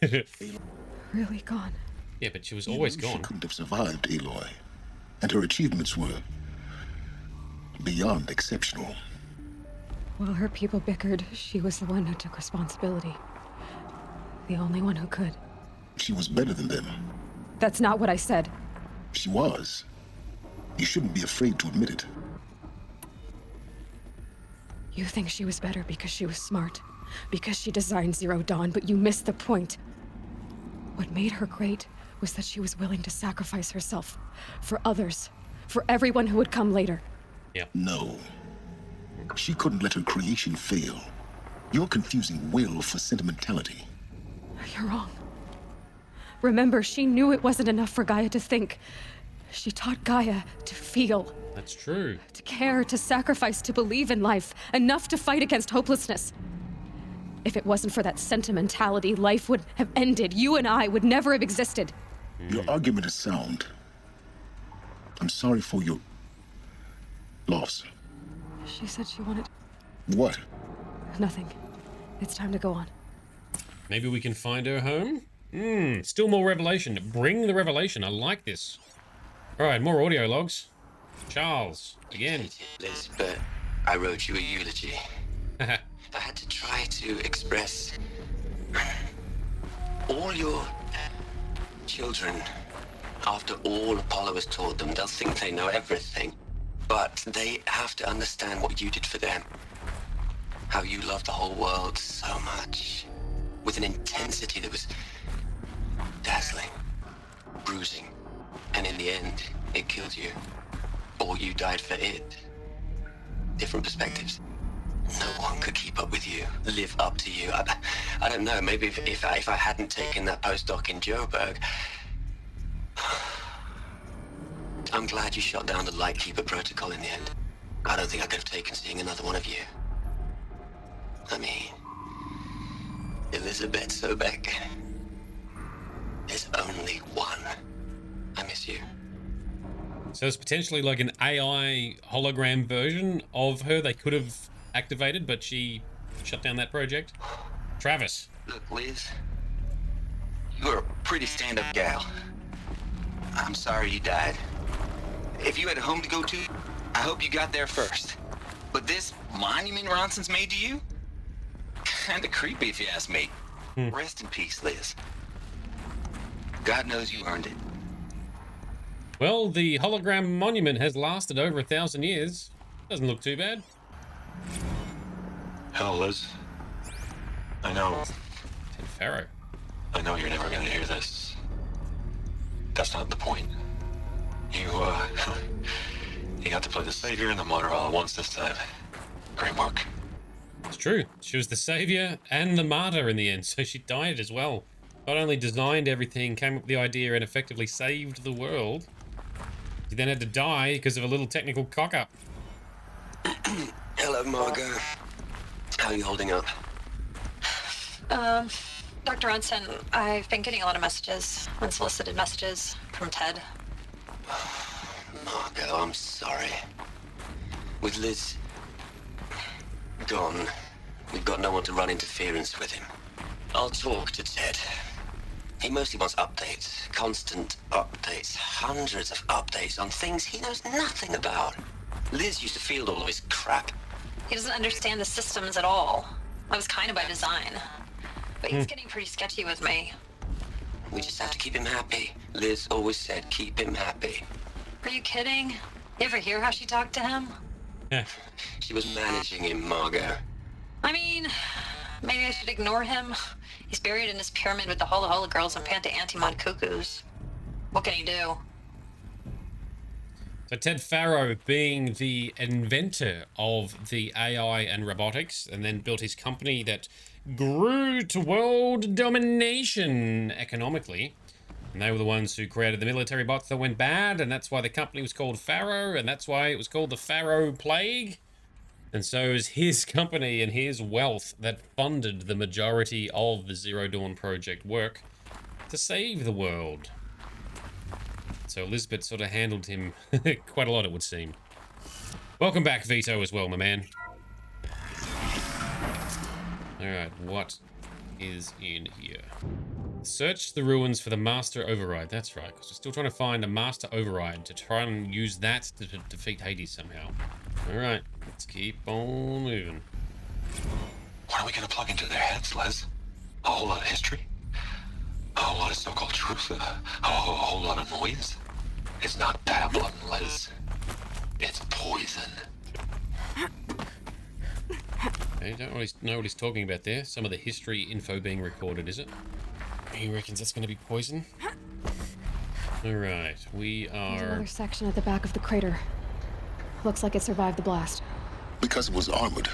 Really gone. Yeah, but she was always She gone. couldn't have survived Aloy. And her achievements were beyond exceptional. While her people bickered, she was the one who took responsibility. The only one who could. She was better than them. That's not what I said. She was. You shouldn't be afraid to admit it. You think she was better because she was smart, because she designed Zero Dawn, but you missed the point. What made her great was that she was willing to sacrifice herself for others, for everyone who would come later. No. She couldn't let her creation fail. You're confusing will for sentimentality. You're wrong. Remember, she knew it wasn't enough for Gaia to think. She taught Gaia to feel. That's true. To care, to sacrifice, to believe in life. Enough to fight against hopelessness. If it wasn't for that sentimentality, life would have ended. You and I would never have existed. Your argument is sound. I'm sorry for your loss. She said she wanted... What? Nothing. It's time to go on. Maybe we can find her home? Still more revelation. Bring the revelation. I like this. All right, more audio logs. Charles, again. Liz, but I wrote you a eulogy. I had to try to express all your children. After all Apollo has taught them, they'll think they know everything. But they have to understand what you did for them. How you loved the whole world so much. With an intensity that was dazzling, bruising. And in the end, it killed you. Or you died for it. Different perspectives. No one could keep up with you, live up to you. I don't know, maybe if I hadn't taken that postdoc in Joburg. I'm glad you shot down the Lightkeeper protocol in the end. I don't think I could have taken seeing another one of you. I mean, Elizabeth Sobek. There's only one. I miss you. So it's potentially like an AI hologram version of her they could have activated, but she shut down that project. Travis. Look, Liz, you're a pretty stand-up gal. I'm sorry you died. If you had a home to go to, I hope you got there first. But this monument Ronson's made to you? Kinda creepy if you ask me. Rest in peace, Liz. God knows you earned it. Well, the hologram monument has lasted over 1,000 years. Doesn't look too bad. Hello, Liz. I know. Ted Farrow. I know you're never gonna hear this. That's not the point. You got to play the savior and the martyr all at once this time. Great work. It's true. She was the savior and the martyr in the end, so she died as well. Not only designed everything, came up with the idea, and effectively saved the world. She then had to die because of a little technical cock-up. Hello, Margot. How are you holding up? Dr. Ronson, I've been getting a lot of messages, unsolicited messages from Ted. Margot, I'm sorry. With Liz gone, we've got no one to run interference with him. I'll talk to Ted. He mostly wants updates, constant updates, hundreds of updates on things he knows nothing about. Liz used to field all of his crap. He doesn't understand the systems at all. That was kind of by design. But he's getting pretty sketchy with me. We just have to keep him happy. Liz always said, keep him happy. Are you kidding? You ever hear how she talked to him? Yeah. She was managing him, Margot. I mean, maybe I should ignore him. He's buried in his pyramid with the Holla Holla girls and Panta Antimod cuckoos. What can he do? So Ted Farrow, being the inventor of the AI and robotics, and then built his company that grew to world domination economically. And they were the ones who created the military bots that went bad, and that's why the company was called Farrow, and that's why it was called the Farrow Plague. And so it was his company and his wealth that funded the majority of the Zero Dawn Project work to save the world. So Elizabeth sort of handled him quite a lot, it would seem. Welcome back, Vito, as well, my man. Alright, what is in here? Search the ruins for the Master Override. That's right, because we're still trying to find a Master Override to try and use that to defeat Hades somehow. Alright, let's keep on moving. What are we gonna plug into their heads, Liz? A whole lot of history? A whole lot of so-called truth? A whole lot of noise? It's not pablum, Liz. It's poison. I don't really know what he's talking about there. Some of the history info being recorded, is it? He reckons that's going to be poison. Alright, we are... There's another section at the back of the crater. Looks like it survived the blast. Because it was armored.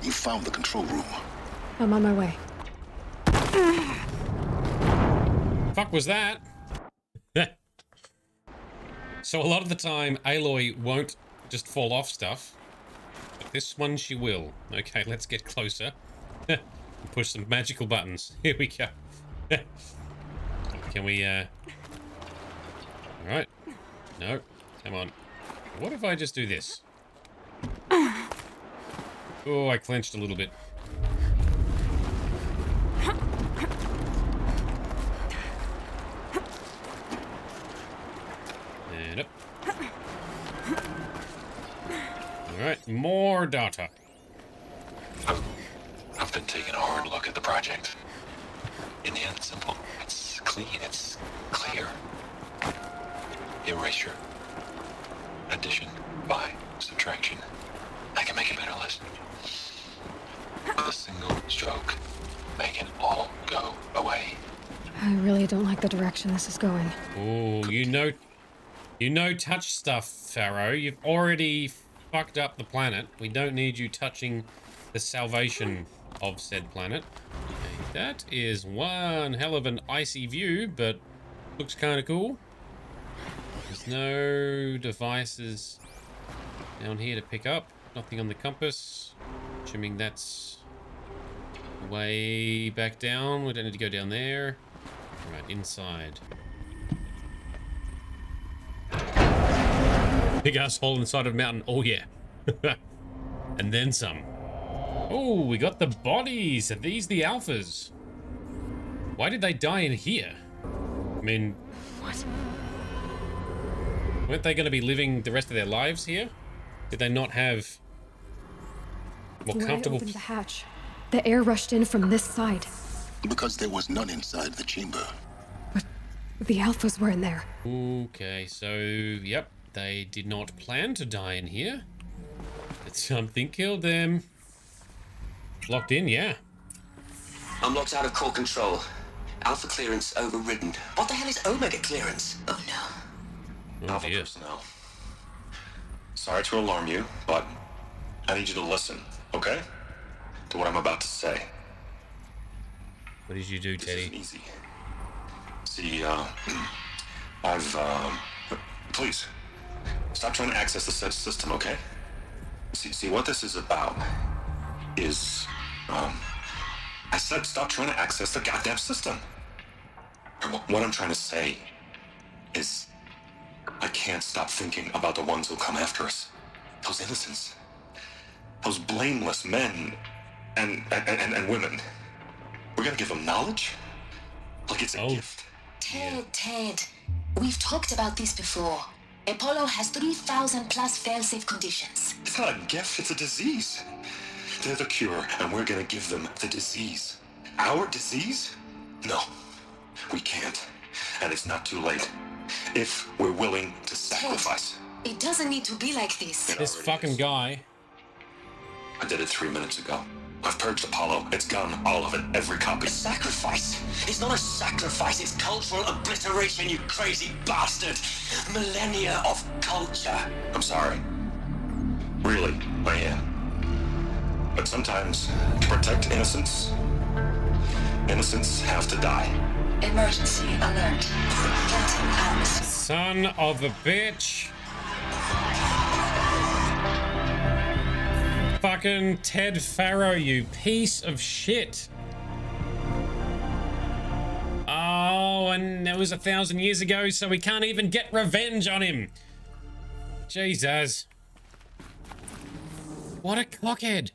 You found the control room. I'm on my way. Fuck was that? So a lot of the time, Aloy won't just fall off stuff. But this one she will. Okay, let's get closer. Push some magical buttons. Here we go. Can we, Alright. No. Come on. What if I just do this? Oh, I clenched a little bit. And up. Alright, more data. I've been taking a hard look at the project. In the end, it's simple. It's clean. It's clear. Erasure. Addition. By. Subtraction. I can make a better list. With a single stroke. Make it all go away. I really don't like the direction this is going. Oh, you know touch stuff, Farrow. You've already fucked up the planet. We don't need you touching the salvation of said planet. Okay, that is one hell of an icy view, but looks kind of cool. There's no devices down here to pick up. Nothing on the compass. Assuming that's way back down. We don't need to go down there. Alright, inside. Big ass hole inside of a mountain. Oh yeah. And then some. Oh, we got the bodies. Are these the alphas? Why did they die in here? I mean... What? Weren't they going to be living the rest of their lives here? Did they not have more comfortable... When I opened the hatch, the air rushed in from this side. Because there was none inside the chamber. But the alphas were in there. Okay, so, yep. They did not plan to die in here. But something killed them. Locked in, yeah. I'm locked out of core control. Alpha clearance overridden. What the hell is Omega clearance? Oh no. Oh, Alpha dear. personnel. Sorry to alarm you, but I need you to listen, okay? To what I'm about to say. What did you do, This Teddy? isn't easy. See, please, stop trying to access the said system, okay? See, what this is about is, I said stop trying to access the goddamn system. What I'm trying to say is, I can't stop thinking about the ones who'll come after us. Those innocents. Those blameless men and women. We're gonna give them knowledge? Like it's a gift. Ted, we've talked about this before. Apollo has 3,000 plus fail-safe conditions. It's not a gift, it's a disease. They're the cure, and we're gonna give them the disease. Our disease? No, we can't. And it's not too late. If we're willing to sacrifice. Ted, it doesn't need to be like this. This fucking guy. I did it 3 minutes ago. I've purged Apollo. It's gone, all of it, every copy. A sacrifice? It's not a sacrifice, it's cultural obliteration, you crazy bastard! Millennia of culture. I'm sorry. Really, I am. But sometimes, to protect innocents, innocents have to die. Emergency alert. Captain Atmosphere. Son of a bitch. Fucking Ted Farrow, you piece of shit. Oh, and that was 1,000 years ago, so we can't even get revenge on him. Jesus. What a cockhead.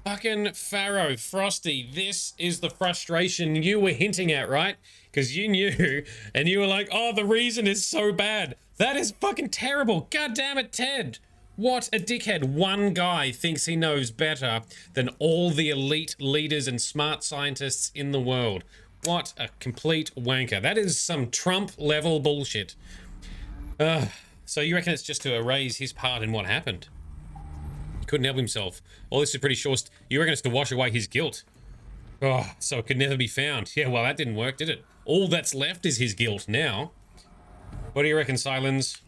Fucking Farrow, Frosty, this is the frustration you were hinting at, right? Because you knew, and you were like, oh, the reason is so bad. That is fucking terrible. God damn it, Ted. What a dickhead. One guy thinks he knows better than all the elite leaders and smart scientists in the world. What a complete wanker. That is some Trump-level bullshit. So you reckon it's just to erase his part in what happened? He couldn't help himself. All this is pretty short. You reckon it's to wash away his guilt? Oh, so it could never be found. Yeah, well, that didn't work, did it? All that's left is his guilt now. What do you reckon, Sylens?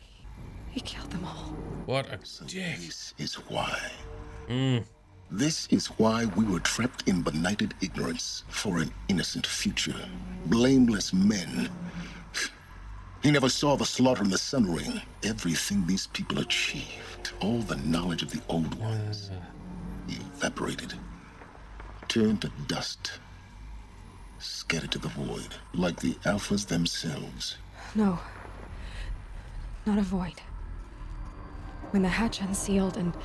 He killed them all. What a dick. This is why. This is why we were trapped in benighted ignorance for an innocent future. Blameless men. He never saw the slaughter in the Sun Ring. Everything these people achieved, all the knowledge of the old ones, evaporated, turned to dust, scattered to the void, like the Alphas themselves. No. Not a void. When the hatch unsealed and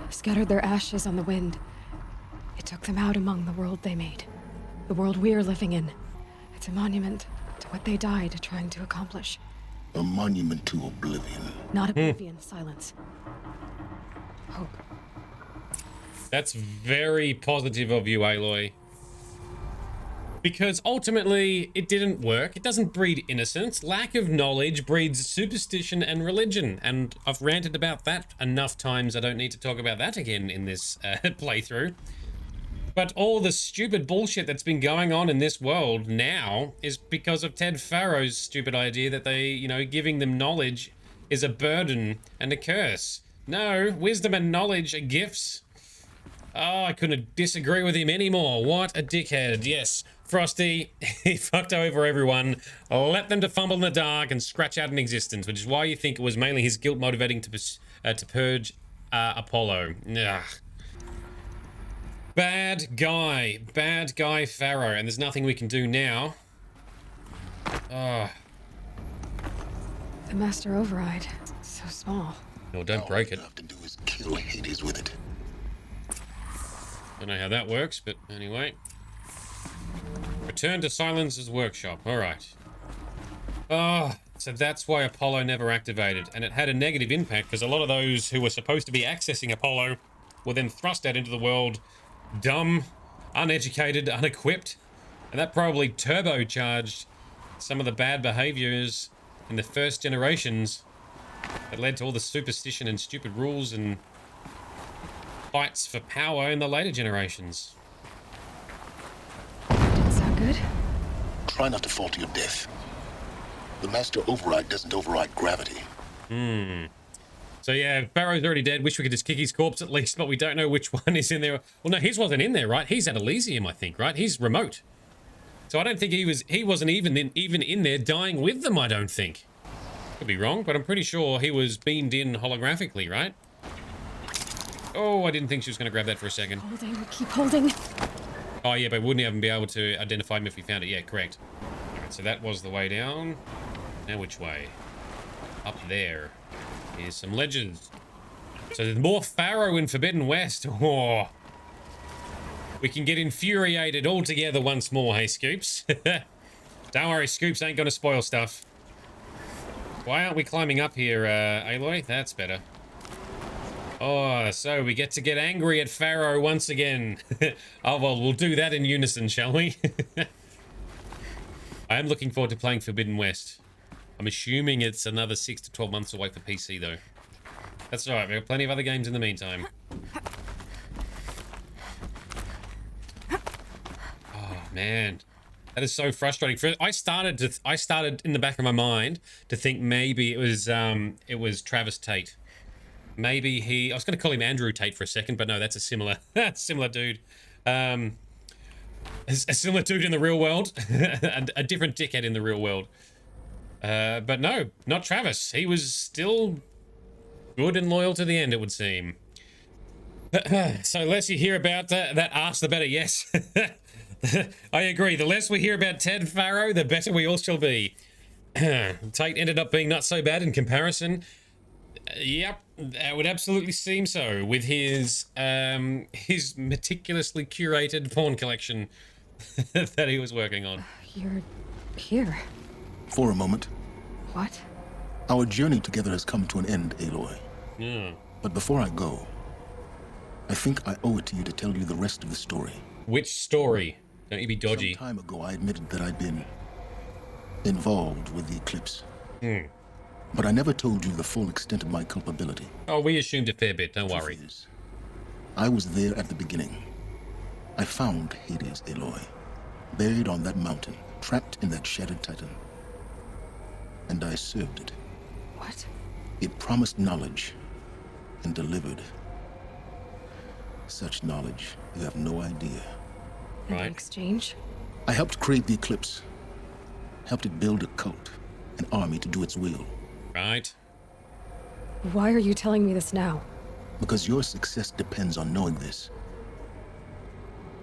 scattered their ashes on the wind, it took them out among the world they made. The world we're living in. It's a monument to what they died trying to accomplish. A monument to oblivion. Not oblivion, Silence. Hope. That's very positive of you, Aloy. Because ultimately, it didn't work. It doesn't breed innocence. Lack of knowledge breeds superstition and religion. And I've ranted about that enough times. I don't need to talk about that again in this playthrough. But all the stupid bullshit that's been going on in this world now is because of Ted Farrow's stupid idea that they, giving them knowledge is a burden and a curse. No, wisdom and knowledge are gifts. Oh, I couldn't disagree with him anymore. What a dickhead. Yes, Frosty, he fucked over everyone, let them to fumble in the dark and scratch out an existence, which is why you think it was mainly his guilt motivating to purge Apollo. Ugh. Bad guy Pharaoh, and there's nothing we can do now. Oh. The Master Override, so small. No, don't break it. All you have to do is kill Hades with it. Don't know how that works, but anyway. Return to Sylens' workshop. Alright. Oh, so that's why Apollo never activated. And it had a negative impact because a lot of those who were supposed to be accessing Apollo were then thrust out into the world dumb, uneducated, unequipped. And that probably turbocharged some of the bad behaviors in the first generations that led to all the superstition and stupid rules and fights for power in the later generations. Didn't sound good. Try not to fall to your death. The Master Override doesn't override gravity. So yeah, Pharaoh's already dead. Wish we could just kick his corpse at least, but we don't know which one is in there. Well, no, his wasn't in there, right? He's at Elysium, I think, right? He's remote. So I don't think he wasn't even in there dying with them, I don't think. Could be wrong, but I'm pretty sure he was beamed in holographically, right? Oh, I didn't think she was going to grab that for a second. Holding, keep holding. Oh, yeah, but wouldn't even be able to identify him if we found it. Yeah, correct. All right, so that was the way down. Now which way? Up there. Here's some ledges. So there's more Pharaoh in Forbidden West. Oh. We can get infuriated all together once more, hey, Scoops? Don't worry, Scoops ain't going to spoil stuff. Why aren't we climbing up here, Aloy? That's better. Oh, so we get to get angry at Pharaoh once again. Oh, well, we'll do that in unison, shall we? I am looking forward to playing Forbidden West. I'm assuming it's another 6 to 12 months away for PC, though. That's all right. We've got plenty of other games in the meantime. Oh, man. That is so frustrating. I started in the back of my mind to think maybe it was Travis Tate. Maybe I was going to call him Andrew Tate for a second, but no, that's a similar dude. A similar dude in the real world. A different dickhead in the real world. But no, not Travis. He was still good and loyal to the end, it would seem. So less you hear about that arse, the better, yes. I agree. The less we hear about Ted Pharaoh, the better we all shall be. Tate ended up being not so bad in comparison. Yep, that would absolutely seem so, with his meticulously curated porn collection that he was working on. You're here. For a moment. What? Our journey together has come to an end, Aloy. Yeah. But before I go, I think I owe it to you to tell you the rest of the story. Which story? Don't you be dodgy. Some time ago, I admitted that I'd been involved with the eclipse. But I never told you the full extent of my culpability. Oh, we assumed a fair bit, don't worry. I was there at the beginning. I found Hades, Aloy, buried on that mountain, trapped in that shattered titan. And I served it. What? It promised knowledge and delivered. Such knowledge, you have no idea. In exchange? I helped create the eclipse. Helped it build a cult, an army to do its will. Right. Why are you telling me this now? Because your success depends on knowing this.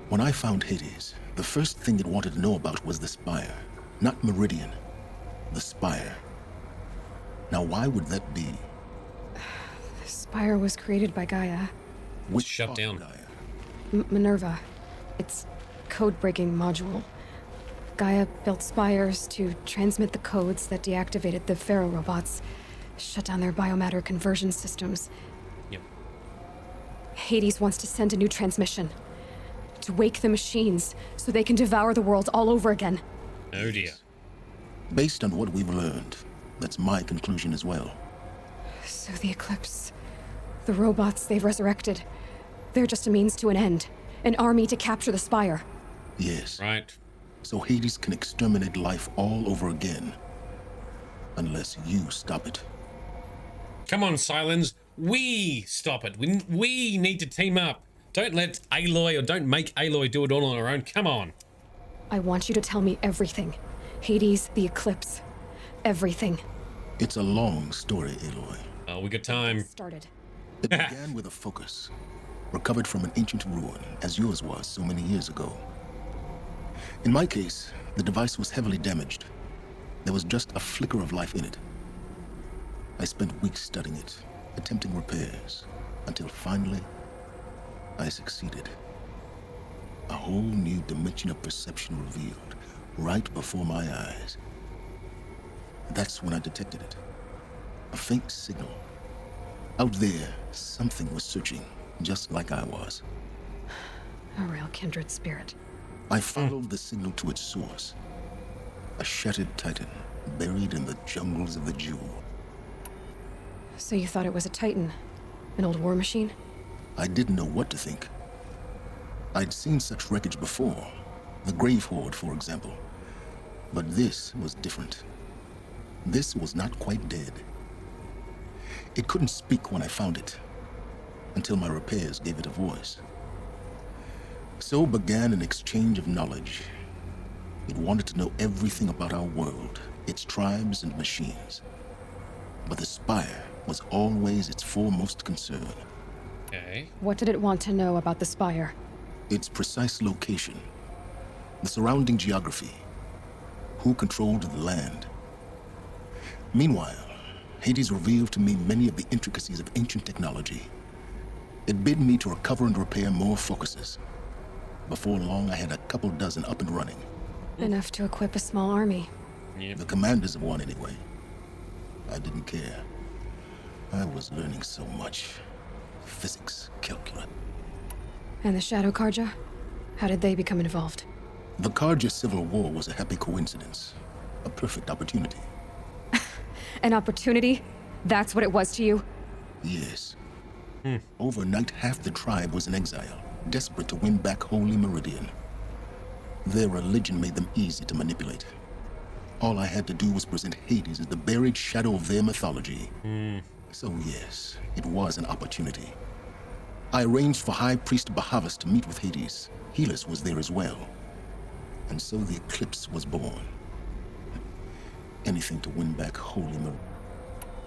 When I found Hades, the first thing it wanted to know about was the Spire. Not Meridian. The Spire. Now, why would that be? The Spire was created by Gaia. Which shut down? Minerva. It's code-breaking module. Gaia built spires to transmit the codes that deactivated the Pharaoh robots, shut down their biomatter conversion systems. Yep. Hades wants to send a new transmission to wake the machines so they can devour the world all over again. Oh dear. Based on what we've learned, that's my conclusion as well. So the Eclipse, the robots they've resurrected, they're just a means to an end. An army to capture the Spire. Yes. Right. So Hades can exterminate life all over again. Unless you stop it. Come on, Sylens. We stop it. We need to team up. Don't let Aloy, or don't make Aloy do it all on her own. Come on. I want you to tell me everything. Hades, the eclipse, everything. It's a long story, Aloy. Oh, we got time. Started. It began with a focus, recovered from an ancient ruin, as yours was so many years ago. In my case, the device was heavily damaged. There was just a flicker of life in it. I spent weeks studying it, attempting repairs, until finally, I succeeded. A whole new dimension of perception revealed, right before my eyes. That's when I detected it. A faint signal. Out there, something was searching, just like I was. A real kindred spirit. I followed the signal to its source. A shattered titan, buried in the jungles of the Jewel. So you thought it was a titan? An old war machine? I didn't know what to think. I'd seen such wreckage before. The Grave Horde, for example. But this was different. This was not quite dead. It couldn't speak when I found it, until my repairs gave it a voice. So began an exchange of knowledge. It wanted to know everything about our world, its tribes and machines. But the Spire was always its foremost concern. Okay. What did it want to know about the Spire? Its precise location, the surrounding geography, who controlled the land. Meanwhile, Hades revealed to me many of the intricacies of ancient technology. It bid me to recover and repair more focuses. Before long, I had a couple dozen up and running. Enough to equip a small army. Yep. The commanders of one, anyway. I didn't care. I was learning so much. Physics, calculus. And the Shadow Karja? How did they become involved? The Karja Civil War was a happy coincidence. A perfect opportunity. An opportunity? That's what it was to you? Yes. Overnight, half the tribe was in exile, desperate to win back Holy Meridian. Their religion made them easy to manipulate. All I had to do was present Hades as the buried shadow of their mythology. So yes, it was an opportunity. I arranged for High Priest Bahavas to meet with Hades. Helis was there as well. And so the eclipse was born. Anything to win back Holy Meridian.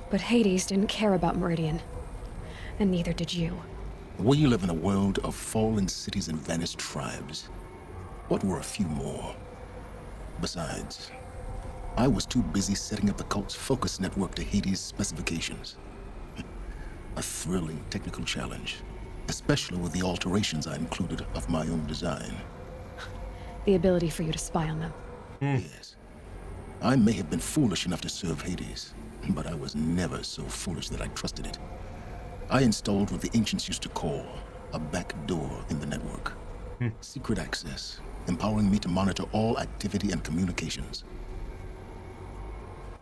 But Hades didn't care about Meridian. And neither did you. We live in a world of fallen cities and vanished tribes. What were a few more? Besides, I was too busy setting up the cult's focus network to Hades' specifications. A thrilling technical challenge, especially with the alterations I included of my own design. The ability for you to spy on them. Yes. I may have been foolish enough to serve Hades, but I was never so foolish that I trusted it. I installed what the ancients used to call a back door in the network. Secret access, empowering me to monitor all activity and communications.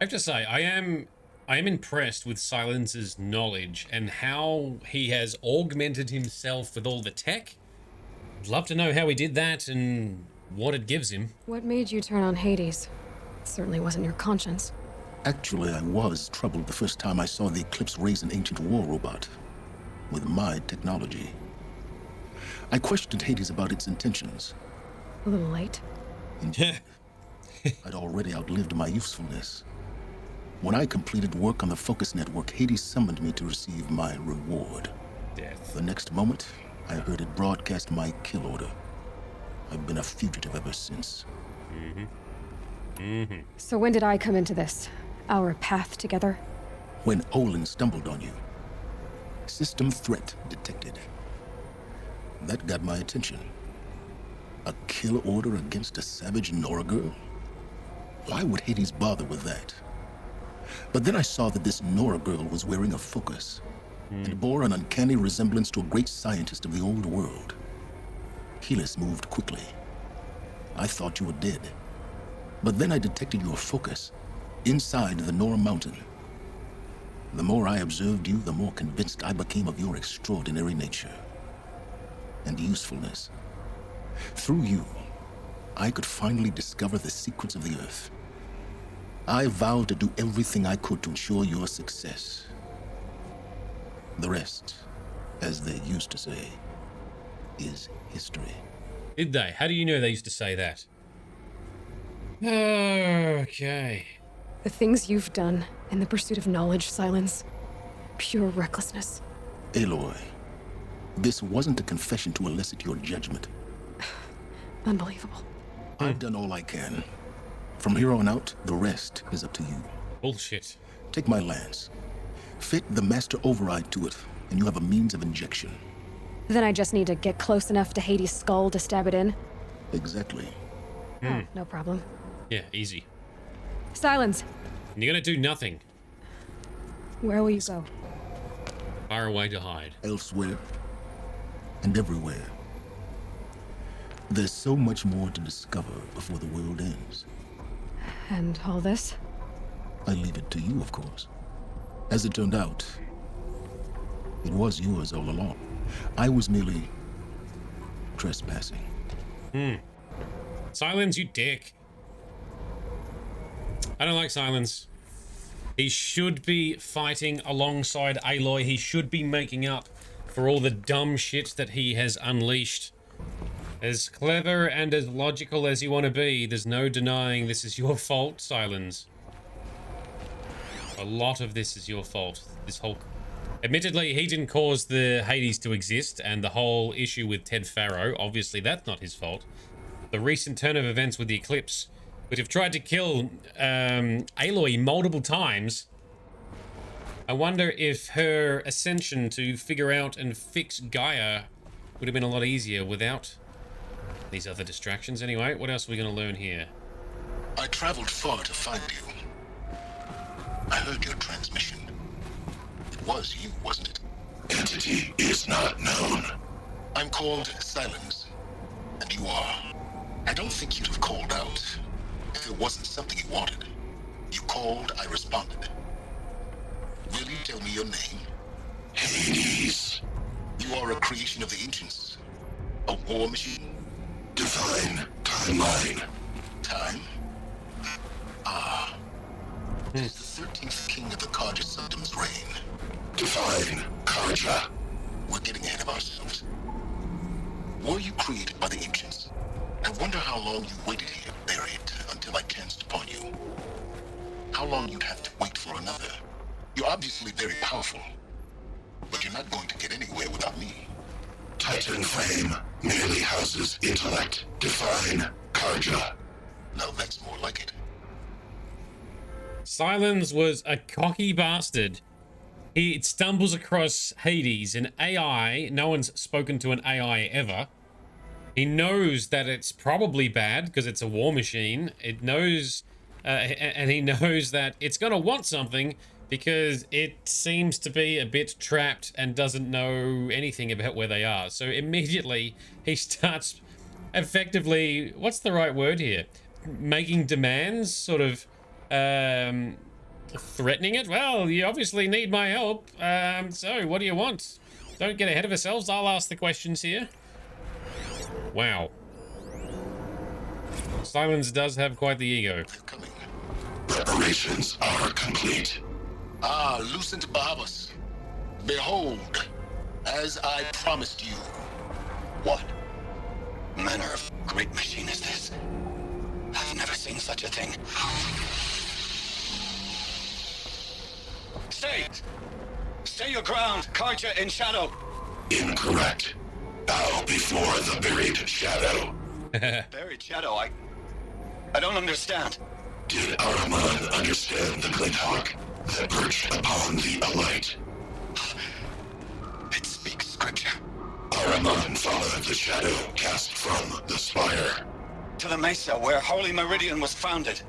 I have to say, I am impressed with Sylens' knowledge and how he has augmented himself with all the tech. I'd love to know how he did that and what it gives him. What made you turn on Hades? It certainly wasn't your conscience. Actually, I was troubled the first time I saw the Eclipse raise an ancient war robot with my technology. I questioned Hades about its intentions. A little late. Indeed. I'd already outlived my usefulness. When I completed work on the Focus Network, Hades summoned me to receive my reward. Death. The next moment, I heard it broadcast my kill order. I've been a fugitive ever since. So when did I come into this? Our path together? When Olin stumbled on you. System threat detected. That got my attention. A kill order against a savage Nora girl? Why would Hades bother with that? But then I saw that this Nora girl was wearing a focus and bore an uncanny resemblance to a great scientist of the old world. Helis moved quickly. I thought you were dead. But then I detected your focus inside the Nora mountain. The more I observed you, the more convinced I became of your extraordinary nature and usefulness. Through you, I could finally discover the secrets of the Earth. I vowed to do everything I could to ensure your success. The rest, as they used to say, is history. Did they? How do you know they used to say that? Okay. The things you've done in the pursuit of knowledge, Sylens. Pure recklessness. Aloy, this wasn't a confession to elicit your judgment. Unbelievable. I've done all I can. From here on out, the rest is up to you. Bullshit. Take my lance. Fit the master override to it, and you have a means of injection. Then I just need to get close enough to Hades' skull to stab it in? Exactly. Oh, no problem. Yeah, easy. Sylens, And you're gonna do nothing. where will you go? Far away to hide. Elsewhere and everywhere. There's so much more to discover before the world ends. And all this? I leave it to you, of course. As it turned out, it was yours all along. I was merely trespassing. Sylens, you dick. I don't like Sylens. He should be fighting alongside Aloy. He should be making up for all the dumb shit that he has unleashed. As clever and as logical as you want to be, there's no denying this is your fault, Sylens. A lot of this is your fault. This whole... Admittedly, he didn't cause the Hades to exist, and the whole issue with Ted Faro, obviously that's not his fault. The recent turn of events with the Eclipse, which have tried to kill Aloy multiple times. I wonder if her ascension to figure out and fix Gaia would have been a lot easier without these other distractions. Anyway, what else are we going to learn here? I traveled far to find you. I heard your transmission. It was you, wasn't it? Entity is not known. I'm called Sylens, and you are. I don't think you'd have called out if it wasn't something you wanted. You called, I responded. Will you tell me your name? Hades. You are a creation of the ancients. A war machine? Divine timeline. Time? Ah. It is the 13th king of the Carja Symptoms reign. Divine Carja. We're getting ahead of ourselves. Were you created by the ancients? I wonder how long you waited here, buried, until I chanced upon you. How long you'd have to wait for another. You're obviously very powerful, but you're not going to get anywhere without me. Titan Flame merely houses intellect. Divine Carja. Now that's more like it. Sylens was a cocky bastard. He stumbles across Hades, an AI. No one's spoken to an AI ever. He knows that it's probably bad because it's a war machine. It knows, and he knows that it's going to want something because it seems to be a bit trapped and doesn't know anything about where they are. So immediately he starts effectively, what's the right word here? Making demands, sort of threatening it. Well, you obviously need my help. So what do you want? Don't get ahead of ourselves. I'll ask the questions here. Wow. Sylens does have quite the ego. They're coming. Preparations are complete. Ah, Lucent Bahabas. Behold, as I promised you. What manner of great machine is this? I've never seen such a thing. Stay! Stay your ground, Carja in shadow! Incorrect. Bow before the buried shadow. Buried shadow, I don't understand. Did Ahriman understand the Glint Hawk that perched upon the Alight? It speaks scripture. Ahriman followed the shadow cast from the spire. To the mesa where Holy Meridian was founded.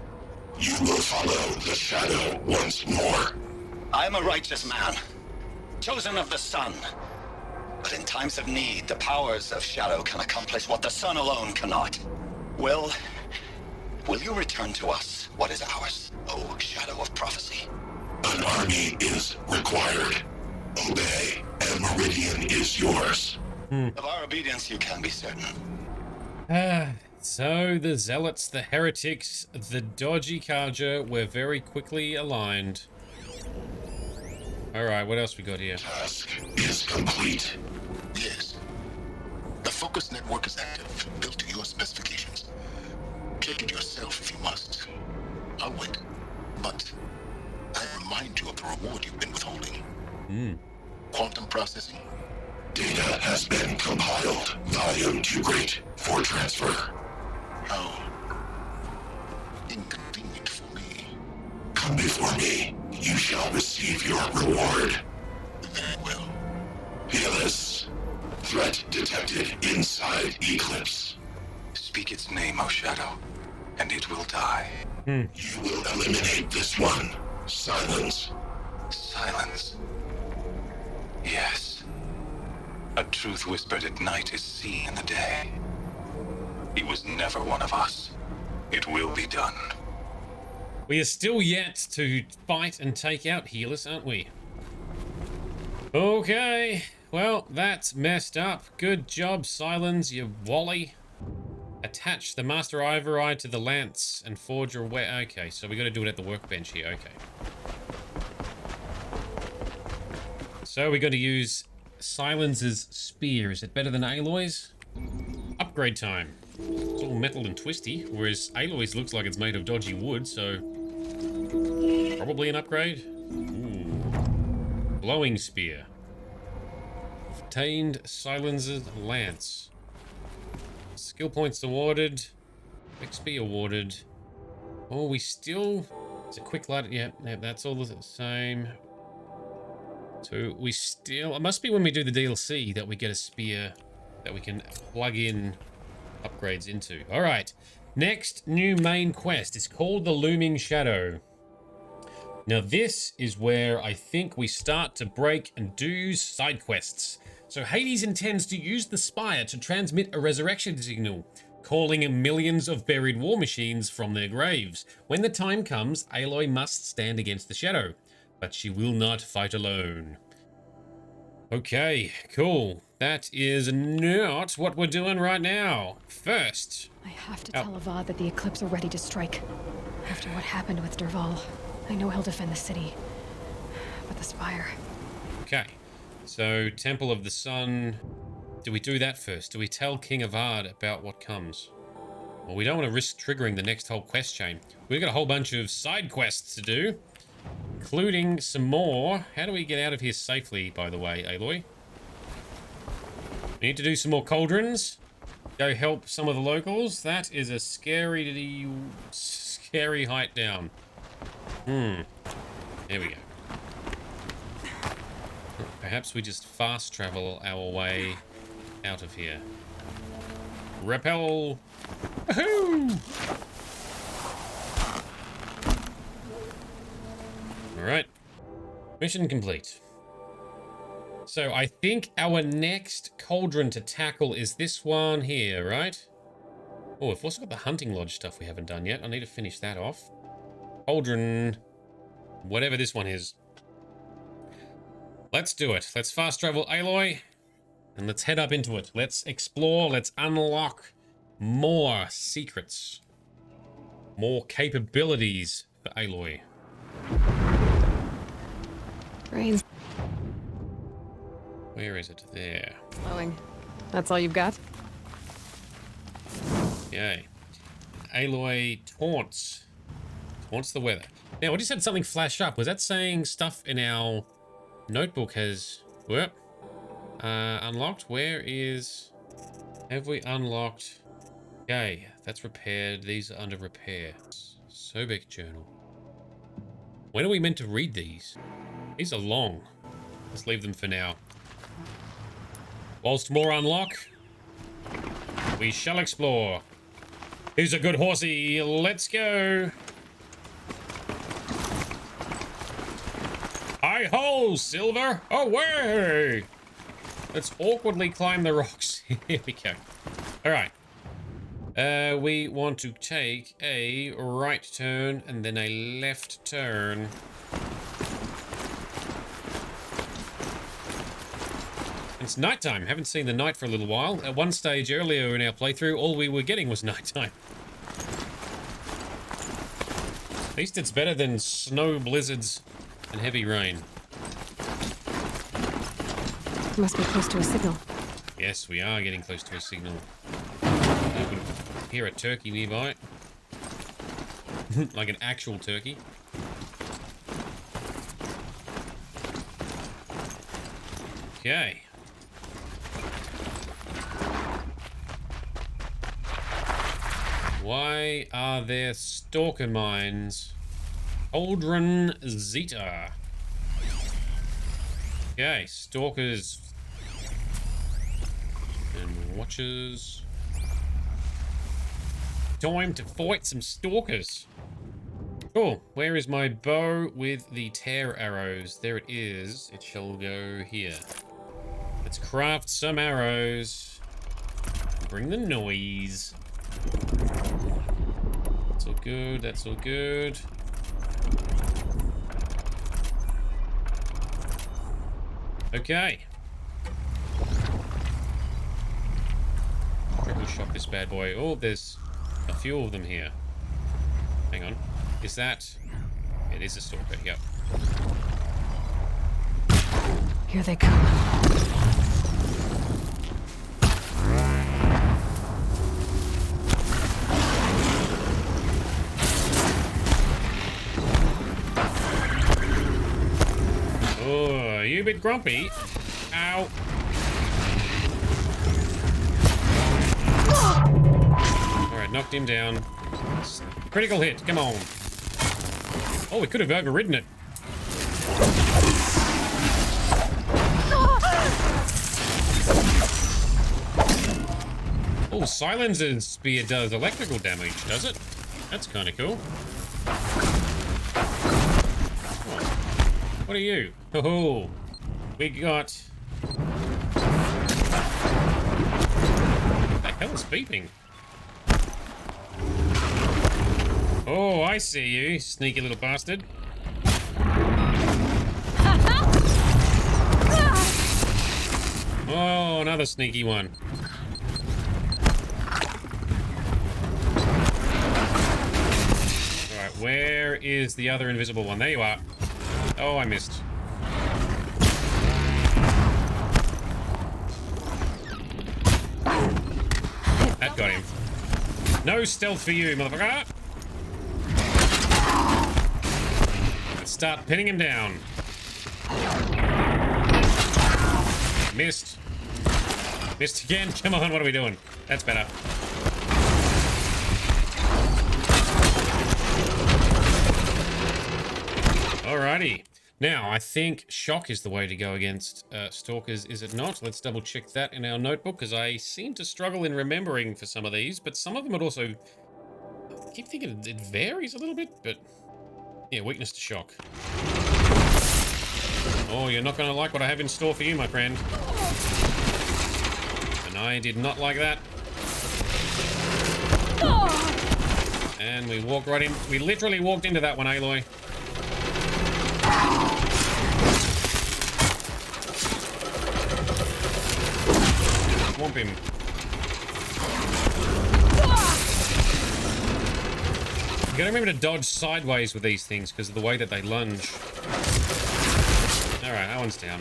You will follow the shadow once more. I am a righteous man, chosen of the sun. But in times of need, the powers of shadow can accomplish what the sun alone cannot. Will you return to us what is ours, O shadow of prophecy? An army is required. Obey, and Meridian is yours. Of our obedience you can be certain. So the zealots, the heretics, the dodgy Carja were very quickly aligned. Alright, what else we got here? Task is complete. Yes. The focus network is active, built to your specifications. Check it yourself if you must. I'll wait. But I remind you of the reward you've been withholding. Quantum processing. Data has been compiled. Volume too great for transfer. How inconvenient for me. Come before me. You shall receive your reward. Very well. Healers. Threat detected inside Eclipse. Speak its name, O Shadow, and it will die. You will eliminate this one. Sylens. Silence. Yes. A truth whispered at night is seen in the day. He was never one of us. It will be done. We are still yet to fight and take out healers, aren't we? Okay. Well, that's messed up. Good job, Sylens, you wally. Attach the Master Override to the lance and forge your way. Okay, so we got to do it at the workbench here. Okay. So we got to use Sylens's spear. Is it better than Aloy's? Upgrade time. It's all metal and twisty, whereas Aloy's looks like it's made of dodgy wood, so probably an upgrade. Ooh. Blowing spear. Obtained Sylens's lance. Skill points awarded. XP awarded. Oh, we still... It's a quick light. Yeah, that's all the same. So we still... It must be when we do the DLC that we get a spear that we can plug in upgrades into. All right. Next new main quest is called the Looming Shadow. Now this is where I think we start to break and do side quests. So Hades intends to use the Spire to transmit a resurrection signal, calling millions of buried war machines from their graves. When the time comes, Aloy must stand against the Shadow, but she will not fight alone. Okay, cool. That is not what we're doing right now. First, I have to tell Avad that the Eclipse are ready to strike. After what happened with Dervahl, I know he'll defend the city. But the Spire... Okay. So, Temple of the Sun. Do we do that first? Do we tell King Avad about what comes? Well, we don't want to risk triggering the next whole quest chain. We've got a whole bunch of side quests to do, including some more. How do we get out of here safely, by the way, Aloy? We need to do some more cauldrons. Go help some of the locals. That is a scary height down. There we go. Perhaps we just fast travel our way out of here. Rappel! Woohoo! Alright. Mission complete. So I think our next cauldron to tackle is this one here, right? Oh, we've also got the hunting lodge stuff we haven't done yet. I need to finish that off. Cauldron. Whatever this one is. Let's do it. Let's fast travel Aloy. And let's head up into it. Let's explore. Let's unlock more secrets. More capabilities for Aloy. Brains. Where is it? There. Glowing. That's all you've got? Yay. Aloy taunts. Taunts the weather. Now, I just had something flash up. Was that saying stuff in our notebook has... Well, unlocked? Where is... Have we unlocked... Okay, that's repaired. These are under repair. Sobek journal. When are we meant to read these? These are long. Let's leave them for now. Whilst more unlock, we shall explore. Who's a good horsey? Let's go. Hi-ho, Silver! Away! Let's awkwardly climb the rocks. Here we go. Alright. We want to take a right turn and then a left turn. It's nighttime. Haven't seen the night for a little while. At one stage earlier in our playthrough, all we were getting was nighttime. At least it's better than snow blizzards and heavy rain. We must be close to a signal. Yes, we are getting close to a signal. I can hear a turkey nearby. Like an actual turkey. Okay. Why are there stalker mines? Cauldron Zeta. Okay, stalkers and watchers. Time to fight some stalkers. Cool. Where is my bow with the tear arrows? There it is. It shall go here. Let's craft some arrows. Bring the noise. That's all good. That's all good. Okay. Triple shot this bad boy. Oh, there's a few of them here. Hang on. Is that... It is a stalker. Yep. Here they come. Oh, are you a bit grumpy? Ow. Alright, knocked him down. Critical hit, come on. Oh, we could have overridden it. Oh, Sylens' spear does electrical damage, does it? That's kind of cool. What are you? Oh, we got... What the hell is beeping? Oh, I see you, sneaky little bastard. Oh, another sneaky one. Alright, where is the other invisible one? There you are. Oh, I missed. That got him. No stealth for you, motherfucker. Let's start pinning him down. Missed. Missed again. Come on, what are we doing? That's better. Alrighty. Now, I think shock is the way to go against stalkers, is it not? Let's double check that in our notebook, because I seem to struggle in remembering for some of these, but some of them would also... I keep thinking it varies a little bit, but... Yeah, weakness to shock. Oh, you're not going to like what I have in store for you, my friend. And I did not like that. And we walked right in. We literally walked into that one, Aloy. Swamp him. You gotta remember to dodge sideways with these things because of the way that they lunge. Alright, that one's down.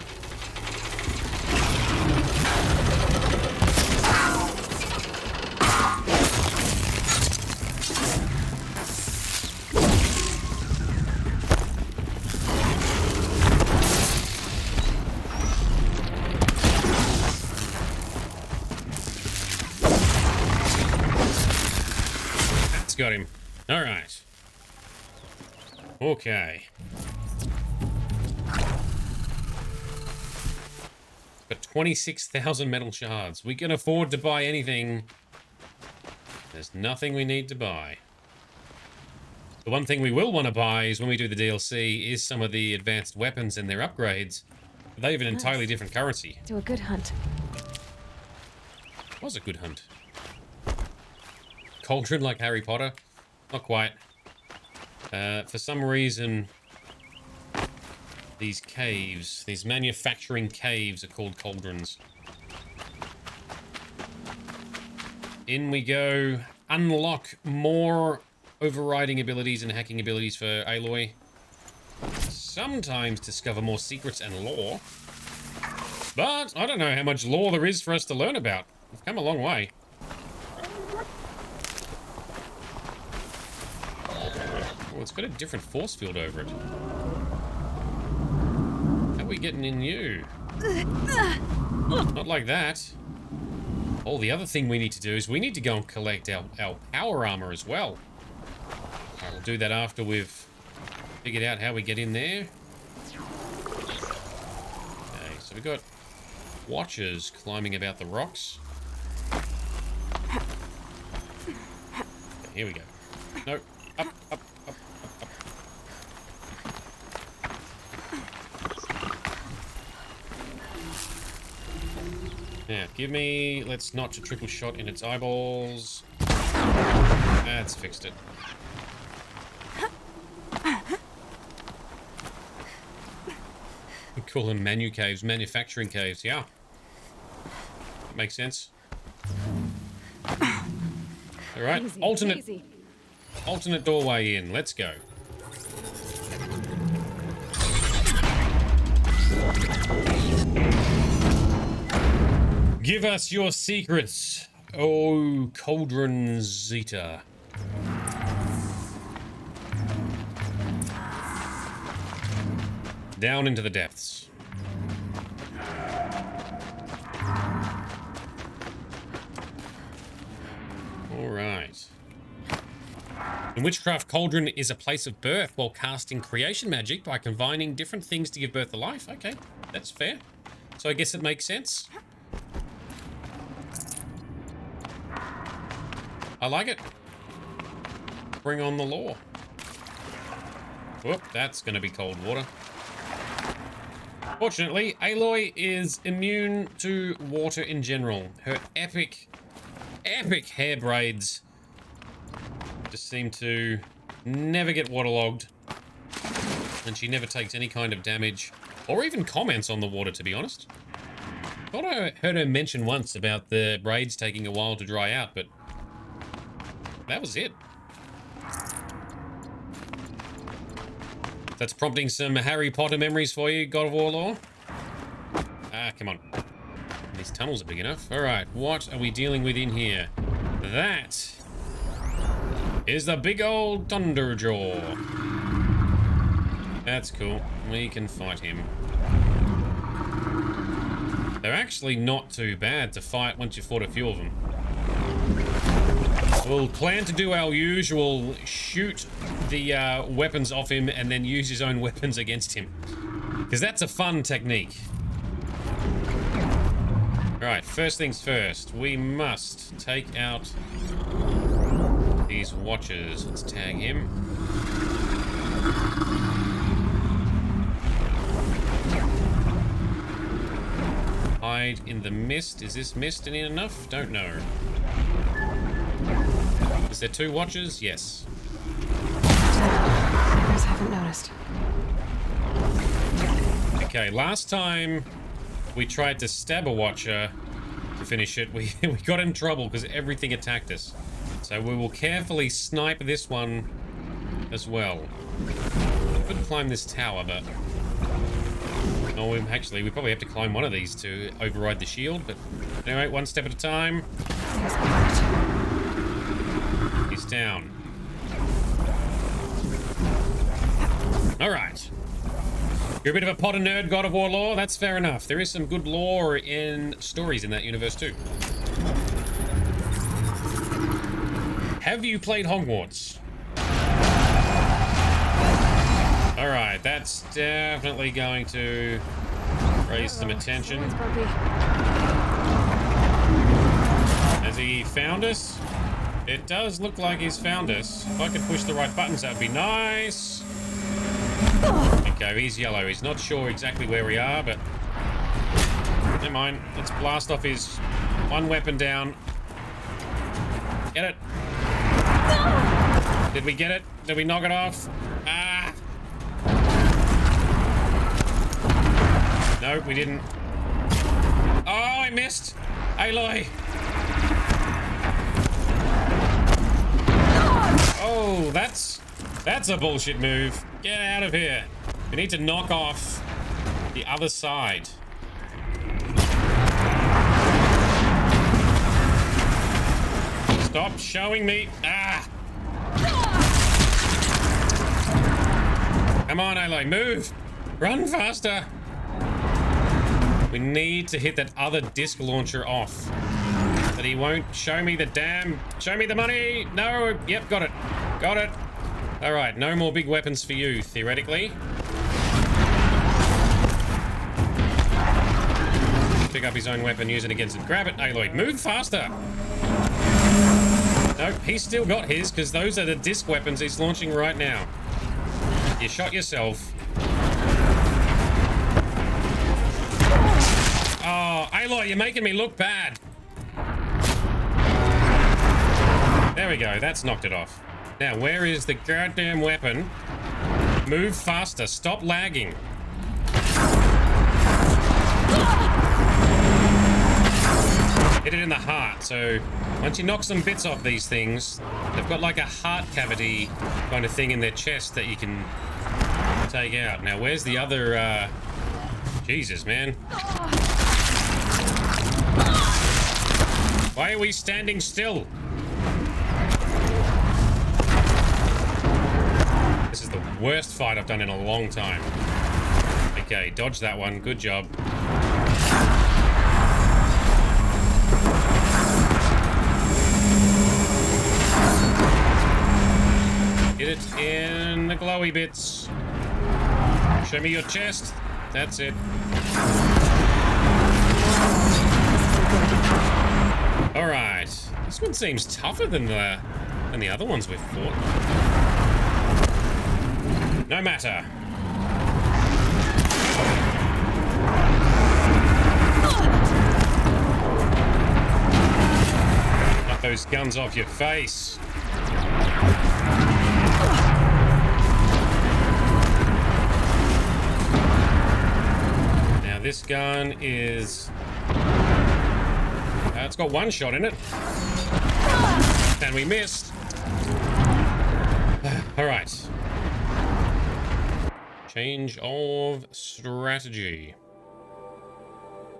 That's got him. Alright. Okay. Got 26,000 metal shards. We can afford to buy anything. There's nothing we need to buy. The one thing we will want to buy is when we do the DLC is some of the advanced weapons and their upgrades. They have an entirely different currency. Do a good hunt. It was a good hunt. Cauldron like Harry Potter? Not quite. For some reason, these caves, these manufacturing caves are called cauldrons. In we go. Unlock more overriding abilities and hacking abilities for Aloy. Sometimes discover more secrets and lore. But I don't know how much lore there is for us to learn about. We've come a long way. Oh, it's got a different force field over it. How are we getting in you? Not like that. Oh, the other thing we need to do is we need to go and collect our power armor as well. Alright, we'll do that after we've figured out how we get in there. Okay, so we've got watchers climbing about the rocks. Okay, here we go. No, up, up. Now, give me... Let's notch a triple shot in its eyeballs. That's fixed it. We call them manu caves, manufacturing caves, yeah. Makes sense. Alright, alternate doorway in. Let's go. Give us your secrets, oh Cauldron Zeta. Down into the depths. All right. In witchcraft, Cauldron is a place of birth while casting creation magic by combining different things to give birth to life. Okay, that's fair. So I guess it makes sense. I like it. Bring on the lore. Whoop, that's going to be cold water. Fortunately, Aloy is immune to water in general. Her epic hair braids just seem to never get waterlogged. And she never takes any kind of damage or even comments on the water, to be honest. Thought I heard her mention once about the braids taking a while to dry out, but that was it. That's prompting some Harry Potter memories for you, God of War lore. Ah, come on. These tunnels are big enough. All right, what are we dealing with in here? That is the big old Thunderjaw. That's cool. We can fight him. They're actually not too bad to fight once you've fought a few of them. We'll plan to do our usual shoot the weapons off him and then use his own weapons against him. Because that's a fun technique. Alright, first things first. We must take out these watchers. Let's tag him. Hide in the mist. Is this mist any enough? Don't know. Is there two watchers? Yes. Others haven't noticed. Okay, last time we tried to stab a watcher to finish it, we got in trouble because everything attacked us. So we will carefully snipe this one as well. I could climb this tower, but... Oh, we probably have to climb one of these to override the shield, but anyway, one step at a time. He's down. Alright. You're a bit of a Potter nerd, God of War lore. That's fair enough. There is some good lore in stories in that universe too. Have you played Hogwarts? Alright, that's definitely going to raise some attention. Has he found us? It does look like he's found us. If I could push the right buttons, that would be nice. Okay, he's yellow. He's not sure exactly where we are, but... Never mind. Let's blast off his one weapon down. Get it? Did we get it? Did we knock it off? Ah! No, we didn't. Oh, I missed! Aloy! Oh, that's a bullshit move. Get out of here. We need to knock off the other side. Stop showing me. Ah! Come on, Aloy, move! Run faster! We need to hit that other disc launcher off. But he won't show me the damn... Show me the money! No! Yep, got it. Got it. Alright, no more big weapons for you, theoretically. Pick up his own weapon, use it against it. Grab it, Aloy. Move faster! Nope, he's still got his, because those are the disc weapons he's launching right now. You shot yourself. Oh, Aloy, you're making me look bad. There we go, that's knocked it off. Now, where is the goddamn weapon? Move faster, stop lagging. Hit it in the heart, so once you knock some bits off these things, they've got like a heart cavity kind of thing in their chest that you can take out. Now, where's the other, Jesus, man. Why are we standing still? This is the worst fight I've done in a long time. Okay, dodge that one. Good job. Get it in the glowy bits. Show me your chest. That's it. All right. This one seems tougher than the other ones we've fought. No matter. Knock those guns off your face. Now this gun is... it's got one shot in it. And we missed. All right. Change of strategy.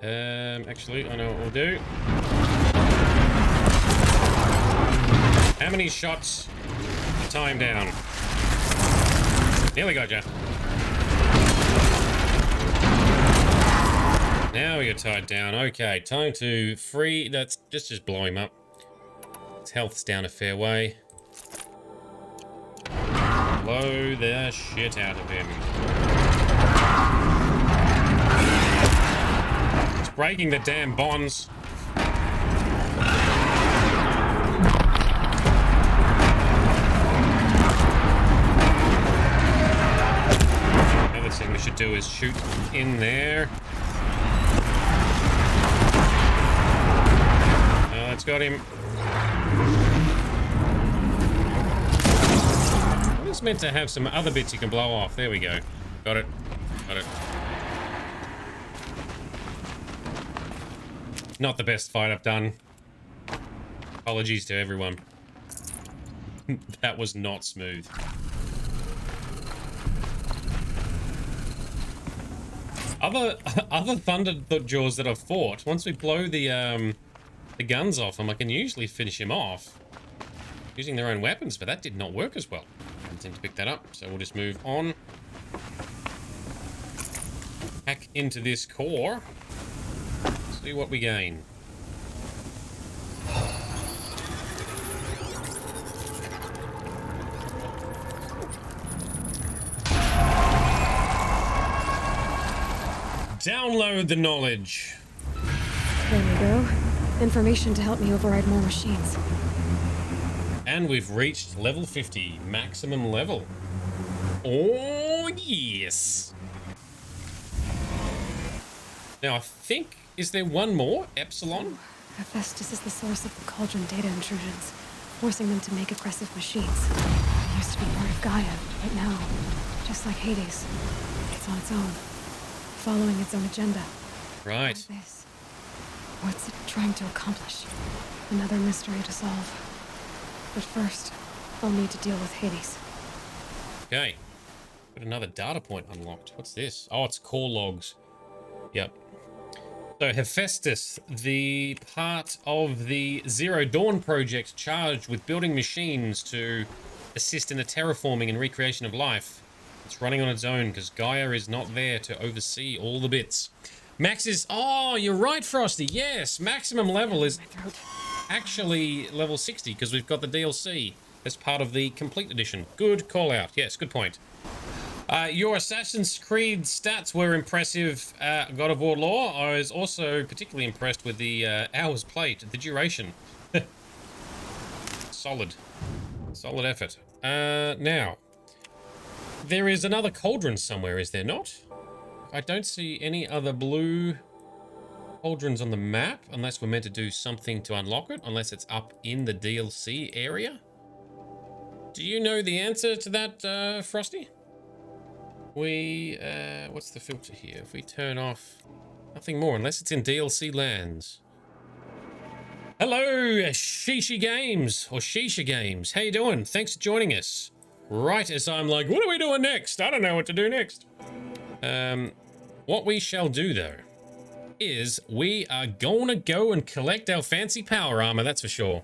Actually, I know what we'll do. How many shots? Time down. There we go, Jeff. Now you're tied down. Okay, time to free. That's just blow him up. His health's down a fair way. Blow the shit out of him. It's breaking the damn bonds. Another thing we should do is shoot in there. It's got him. It's meant to have some other bits you can blow off. There we go. Got it. Got it. Not the best fight I've done. Apologies to everyone. That was not smooth. Other Thunder Jaws that I've fought, once we blow the guns off them, I can usually finish him off using their own weapons, but that did not work as well. I didn't seem to pick that up, so we'll just move on. Hack into this core. See what we gain. Download the knowledge. There we go. Information to help me override more machines. And we've reached level 50, maximum level. Oh, yes. Now, I think, is there one more? Epsilon? Hephaestus is the source of the Cauldron Zeta intrusions, forcing them to make aggressive machines. It used to be part of Gaia, but now, just like Hades, it's on its own, following its own agenda. Right. What's it trying to accomplish? Another mystery to solve. But first, I'll need to deal with Hades. Okay. Got another data point unlocked. What's this? Oh, it's core logs. Yep. So Hephaestus, the part of the Zero Dawn project charged with building machines to assist in the terraforming and recreation of life. It's running on its own because Gaia is not there to oversee all the bits. Max is... Oh, you're right, Frosty. Yes, maximum level is actually level 60 because we've got the DLC as part of the complete edition. Good call out. Yes, good point. Your Assassin's Creed stats were impressive, God of War lore. I was also particularly impressed with the hours played, the duration. Solid. Solid effort. Now, there is another cauldron somewhere, is there not? I don't see any other blue cauldrons on the map, unless we're meant to do something to unlock it, unless it's up in the DLC area. Do you know the answer to that, Frosty? What's the filter here? If we turn off nothing more, unless it's in DLC lands. Hello, Shisha Games, or Shisha Games. How you doing? Thanks for joining us. Right as I'm like, what are we doing next? I don't know what to do next. What we shall do, though, is we are gonna go and collect our fancy power armor, that's for sure.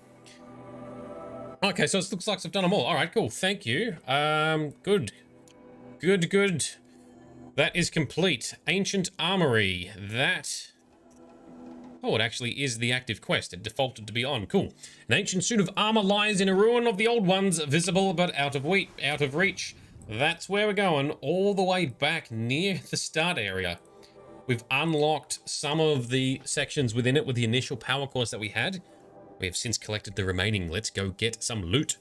Okay, so it looks like I've done them all. All right, cool. Thank you. Good. Good. That is complete. Ancient Armory. That... Oh, it actually is the active quest. It defaulted to be on. Cool. An ancient suit of armor lies in a ruin of the old ones, visible but out of reach. That's where we're going, all the way back near the start area. We've unlocked some of the sections within it with the initial power cores that we had. We have since collected the remaining. Let's go get some loot.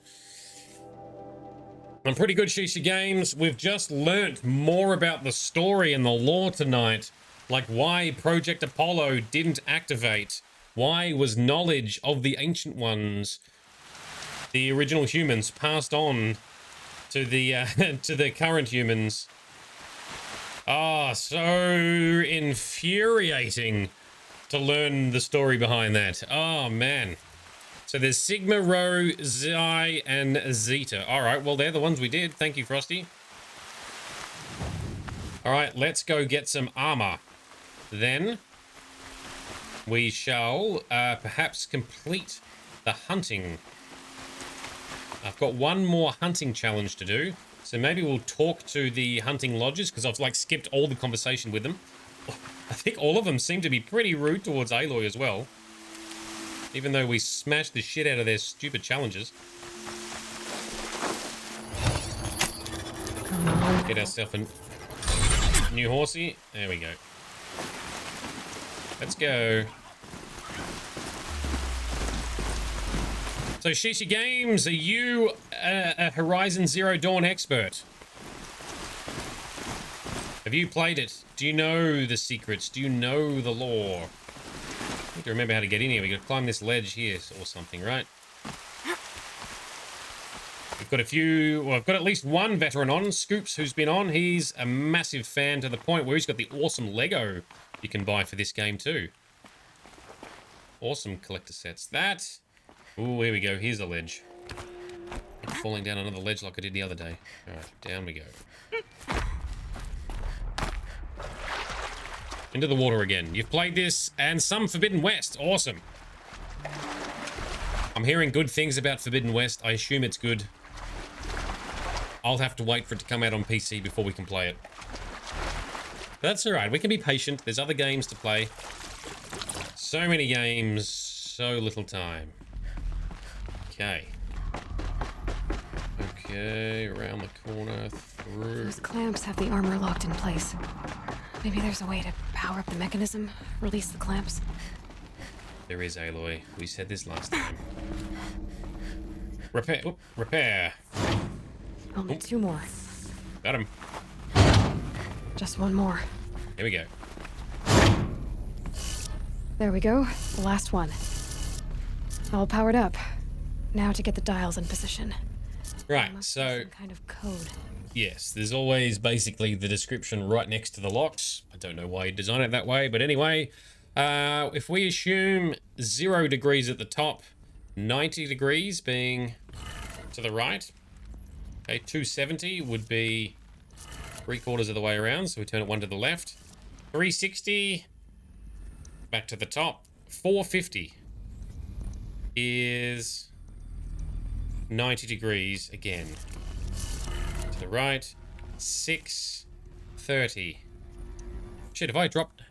I'm pretty good, Shisha Games. We've just learnt more about the story and the lore tonight. Like why Project Apollo didn't activate. Why was knowledge of the Ancient Ones, the original humans, passed on to the to the current humans. Ah, so infuriating to learn the story behind that. Oh, man. So there's Sigma, Rho, Xi, and Zeta. All right, well, they're the ones we did. Thank you, Frosty. All right, let's go get some armor. Then we shall perhaps complete the hunting. I've got one more hunting challenge to do. So maybe we'll talk to the hunting lodges because I've like skipped all the conversation with them. I think all of them seem to be pretty rude towards Aloy as well. Even though we smashed the shit out of their stupid challenges. Get ourselves a new horsey. There we go. Let's go. So, Shisha Games, are you a Horizon Zero Dawn expert? Have you played it? Do you know the secrets? Do you know the lore? I need to remember how to get in here. We gotta climb this ledge here or something, right? We've got a few... Well, I've got at least one veteran on, Scoops, who's been on. He's a massive fan to the point where he's got the awesome Lego you can buy for this game too. Awesome collector sets. That... Ooh, here we go. Here's a ledge. I'm falling down another ledge like I did the other day. Alright, down we go. Into the water again. You've played this and some Forbidden West. Awesome. I'm hearing good things about Forbidden West. I assume it's good. I'll have to wait for it to come out on PC before we can play it. But that's alright. We can be patient. There's other games to play. So many games, so little time. Okay. Okay, around the corner, through. Those clamps have the armor locked in place. Maybe there's a way to power up the mechanism, release the clamps. There is, Aloy. We said this last time. Repair. Oop, repair. I'll need 2 more. Got him. Just 1 more. Here we go. There we go. The last one. All powered up. Now to get the dials in position. Right, so... Some kind of code. Yes, there's always basically the description right next to the locks. I don't know why you design it that way, but anyway, if we assume 0 degrees at the top, 90 degrees being to the right, okay, 270 would be 3/4 of the way around, so we turn it 1 to the left. 360 back to the top. 450 is 90 degrees again. To the right. 630. Shit, if I dropped...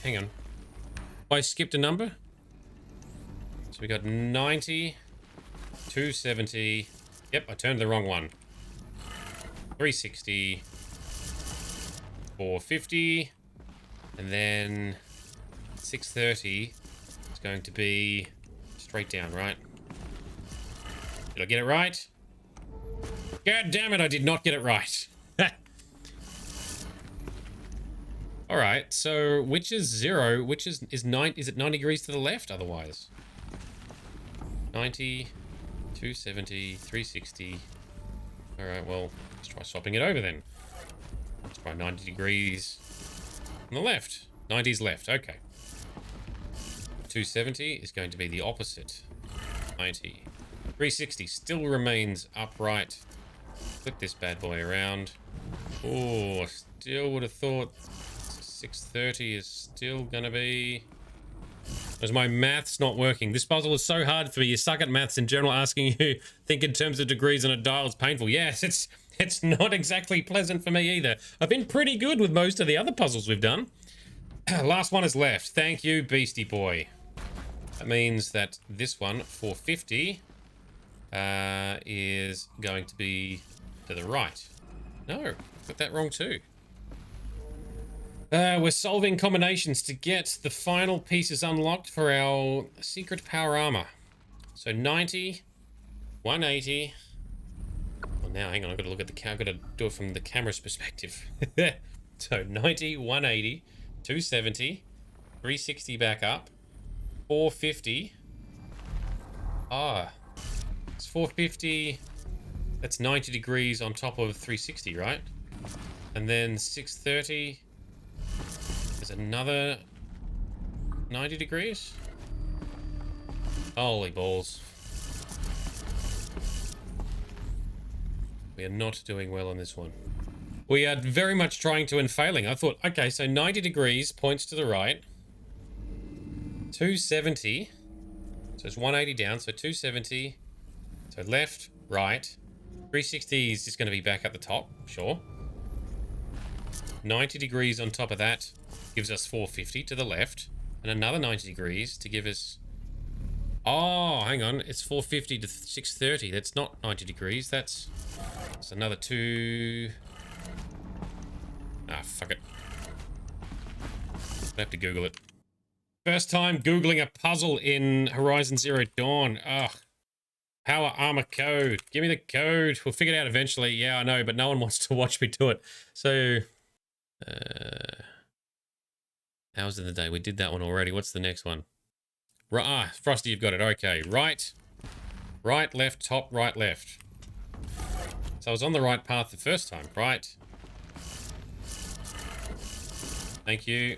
Hang on. If I skipped a number? So we got 90, 270. Yep, I turned the wrong one. 360, 450, and then 630 is going to be straight down, right? Did I get it right? God damn it, I did not get it right. All right, so which is 0? Which is 9? Is it 90 degrees to the left otherwise? 90, 270, 360. All right, well, let's try swapping it over then. Let's try 90 degrees on the left. 90's left, okay. 270 is going to be the opposite. 90. 360 still remains upright. Flip this bad boy around. Oh, still would have thought 630 is still gonna be... Because my math's not working. This puzzle is so hard for me. You suck at maths in general, asking you think in terms of degrees on a dial is painful. Yes, it's not exactly pleasant for me either. I've been pretty good with most of the other puzzles we've done. Last one is left. Thank you, Beastie Boy. That means that this one, 450, is going to be to the right. No, got that wrong too. We're solving combinations to get the final pieces unlocked for our secret power armor. So 90, 180. Well, now, hang on, I've got to look at the camera. I've got to do it from the camera's perspective. So 90, 180, 270, 360 back up, 450. It's 450. That's 90 degrees on top of 360, right? And then 630. There's another 90 degrees. Holy balls. We are not doing well on this one. We are very much trying to and failing. I thought, okay, so 90 degrees points to the right. 270. So it's 180 down, so 270. So left, right. 360 is just going to be back at the top, sure. 90 degrees on top of that gives us 450 to the left, and another 90 degrees to give us... Oh, hang on, it's 450 to 630. That's not 90 degrees. That's another 2... Ah, fuck it. I have to Google it. First time Googling a puzzle in Horizon Zero Dawn. Ugh. Power armor code. Give me the code. We'll figure it out eventually. Yeah, I know, but no one wants to watch me do it. So... hours of the day. We did that one already. What's the next one? Frosty, you've got it. Okay. Right, left, top, right, left. So I was on the right path the first time. Right. Thank you.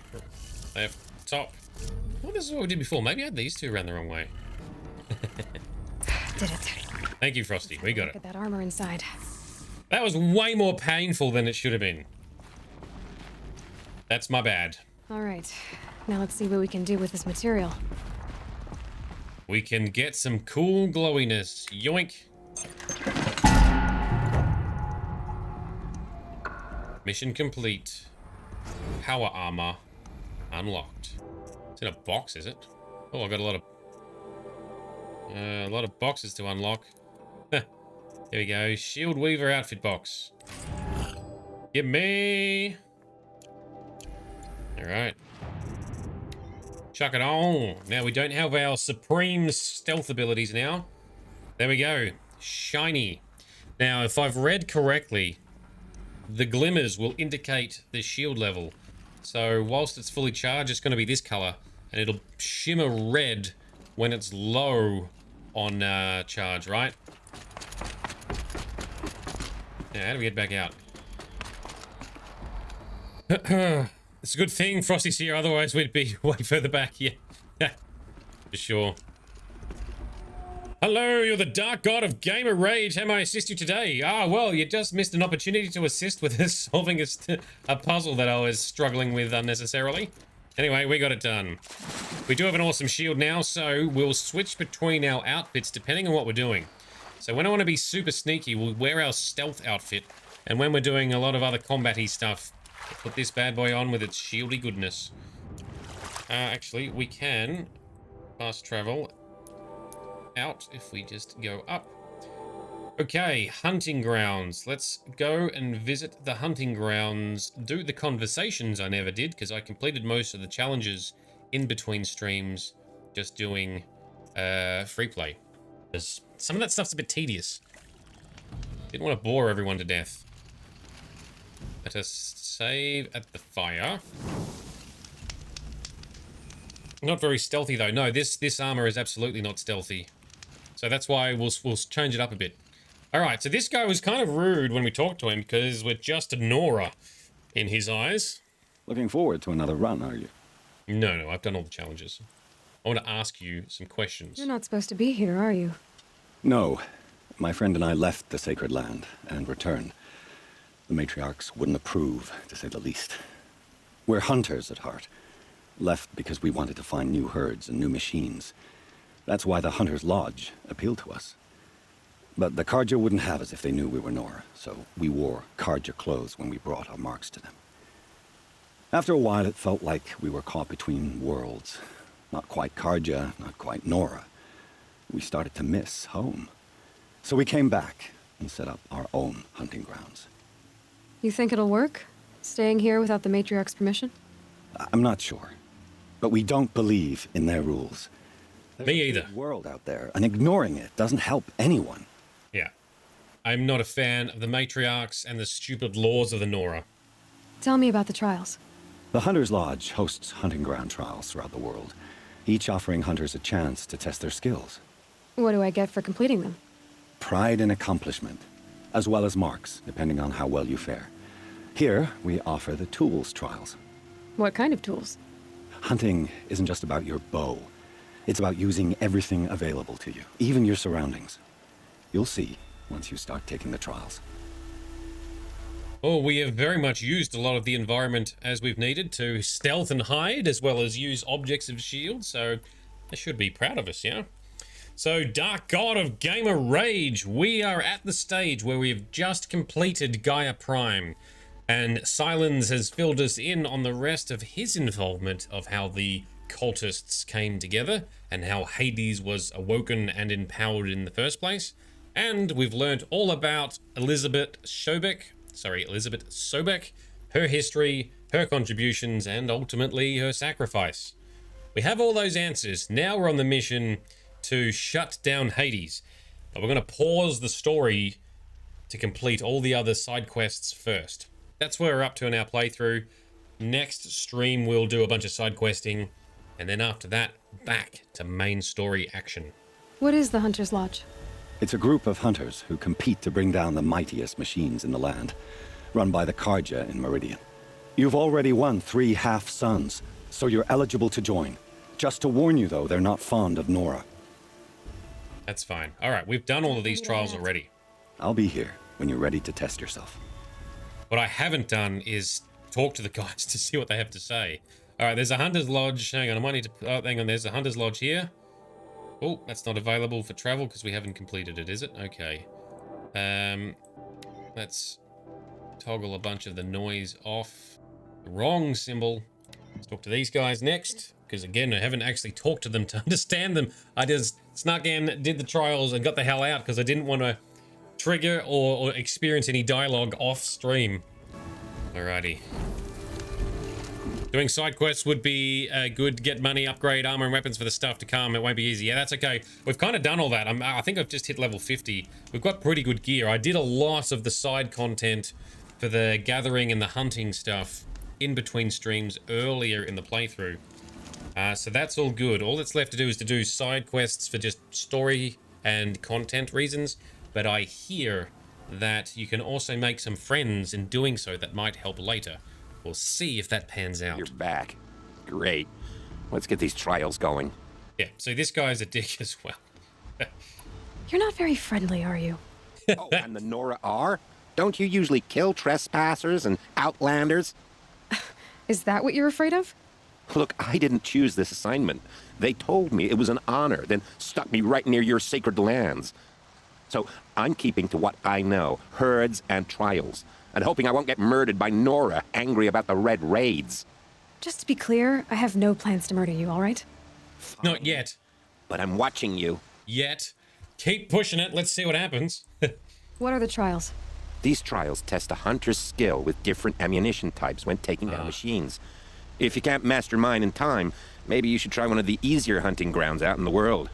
Left, top. Well, this is what we did before. Maybe I had these two around the wrong way. Did it. Thank you, Frosty. We got it. Look at that armor inside. That was way more painful than it should have been. That's my bad. All right. Now let's see what we can do with this material. We can get some cool glowiness. Yoink. Mission complete. Power armor unlocked. It's in a box, is it? Oh, I got a lot of boxes to unlock. There we go. Shield Weaver outfit box. Give me. All right. Chuck it on. Now we don't have our supreme stealth abilities now. There we go. Shiny. Now, if I've read correctly, the glimmers will indicate the shield level. So whilst it's fully charged, it's going to be this color, and it'll shimmer red when it's low on charge, right? Now, how do we get back out? It's a good thing Frosty's here, otherwise we'd be way further back. Yeah, for sure. Hello, you're the Dark God of Gamer Rage. How may I assist you today? Ah, well, you just missed an opportunity to assist with solving a puzzle that I was struggling with unnecessarily. Anyway, we got it done. We do have an awesome shield now, so we'll switch between our outfits depending on what we're doing. So when I want to be super sneaky, we'll wear our stealth outfit. And when we're doing a lot of other combat-y stuff, we'll put this bad boy on with its shieldy goodness. Actually, we can fast travel out if we just go up. Okay, hunting grounds. Let's go and visit the hunting grounds. Do the conversations I never did, because I completed most of the challenges in between streams just doing free play. Because some of that stuff's a bit tedious. Didn't want to bore everyone to death. Let us save at the fire. Not very stealthy though. No, this armor is absolutely not stealthy. So that's why we'll change it up a bit. Alright, so this guy was kind of rude when we talked to him because we're just a Nora in his eyes. Looking forward to another run, are you? No, I've done all the challenges. I want to ask you some questions. You're not supposed to be here, are you? No. My friend and I left the sacred land and returned. The matriarchs wouldn't approve, to say the least. We're hunters at heart. Left because we wanted to find new herds and new machines. That's why the Hunter's Lodge appealed to us. But the Carja wouldn't have us if they knew we were Nora, so we wore Carja clothes when we brought our marks to them. After a while, it felt like we were caught between worlds. Not quite Carja, not quite Nora. We started to miss home. So we came back and set up our own hunting grounds. You think it'll work? Staying here without the matriarch's permission? I'm not sure. But we don't believe in their rules. Me either. There's a world out there, and ignoring it doesn't help anyone. Yeah. I'm not a fan of the matriarchs and the stupid laws of the Nora. Tell me about the trials. The Hunter's Lodge hosts hunting ground trials throughout the world, each offering hunters a chance to test their skills. What do I get for completing them? Pride in accomplishment, as well as marks, depending on how well you fare. Here, we offer the tools trials. What kind of tools? Hunting isn't just about your bow. It's about using everything available to you, even your surroundings. You'll see once you start taking the trials. Oh, we have very much used a lot of the environment as we've needed to stealth and hide, as well as use objects of shield, so they should be proud of us, yeah? So, Dark God of Gamer Rage, we are at the stage where we've just completed GAIA Prime, and Sylens has filled us in on the rest of his involvement of how the cultists came together and how Hades was awoken and empowered in the first place. And we've learned all about Elizabeth Sobek, her history, her contributions, and ultimately her sacrifice. We have all those answers. Now we're on the mission to shut down Hades. But we're going to pause the story to complete all the other side quests first. That's where we're up to in our playthrough. Next stream, we'll do a bunch of side questing. And then after that, back to main story action. What is the Hunter's Lodge? It's a group of hunters who compete to bring down the mightiest machines in the land, run by the Carja in Meridian. You've already won 3 half-suns, so you're eligible to join. Just to warn you, though, they're not fond of Nora. That's fine. All right, we've done all of these trials already. I'll be here when you're ready to test yourself. What I haven't done is talk to the guys to see what they have to say. All right, there's a Hunter's Lodge. Hang on, I might need to... Oh, hang on, there's a Hunter's Lodge here. Oh, that's not available for travel because we haven't completed it, is it? Okay. Let's toggle a bunch of the noise off. Wrong symbol. Let's talk to these guys next. Because again, I haven't actually talked to them to understand them. I just snuck in, did the trials, and got the hell out because I didn't want to trigger or experience any dialogue off stream. Alrighty. Doing side quests would be good. Get money, upgrade armor and weapons for the stuff to come. It won't be easy. Yeah, that's okay. We've kind of done all that. I think I've just hit level 50. We've got pretty good gear. I did a lot of the side content for the gathering and the hunting stuff in between streams earlier in the playthrough. So that's all good. All that's left to do is to do side quests for just story and content reasons. But I hear that you can also make some friends in doing so that might help later. We'll see if that pans out. You're back. Great. Let's get these trials going. Yeah, so this guy's a dick as well. You're not very friendly, are you? Oh, and the Nora are? Don't you usually kill trespassers and outlanders? Is that what you're afraid of? Look, I didn't choose this assignment. They told me it was an honor, then stuck me right near your sacred lands. So I'm keeping to what I know, herds and trials, and hoping I won't get murdered by Nora, angry about the red raids. Just to be clear, I have no plans to murder you, all right? Not yet. But I'm watching you. Yet. Keep pushing it. Let's see what happens. What are the trials? These trials test a hunter's skill with different ammunition types when taking down machines. If you can't master mine in time, maybe you should try one of the easier hunting grounds out in the world.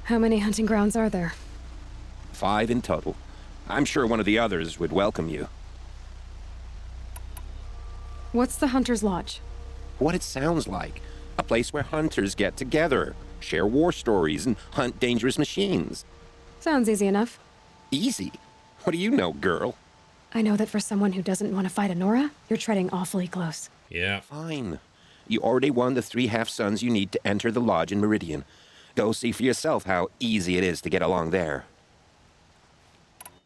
How many hunting grounds are there? 5 in total. I'm sure one of the others would welcome you. What's the Hunter's Lodge? What it sounds like. A place where hunters get together, share war stories, and hunt dangerous machines. Sounds easy enough. Easy? What do you know, girl? I know that for someone who doesn't want to fight a Nora, you're treading awfully close. Yeah. Fine. You already won the 3 half-suns you need to enter the lodge in Meridian. Go see for yourself how easy it is to get along there.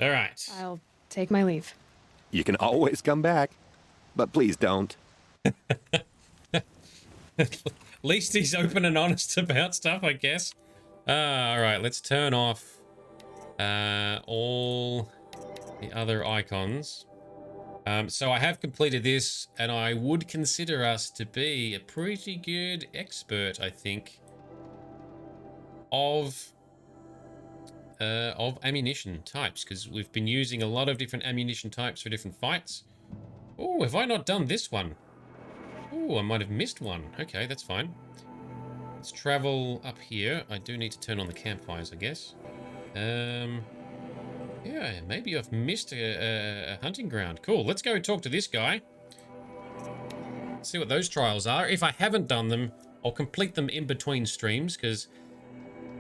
All right. I'll take my leave. You can always come back, but please don't. At least he's open and honest about stuff, I guess. All right, let's turn off all the other icons. So I have completed this, and I would consider us to be a pretty good expert, I think, of ammunition types, because we've been using a lot of different ammunition types for different fights. Oh, have I not done this one? Oh, I might have missed one. Okay, that's fine. Let's travel up here. I do need to turn on the campfires, I guess. Yeah, maybe I've missed a hunting ground. Cool, let's go talk to this guy. See what those trials are. If I haven't done them, I'll complete them in between streams, because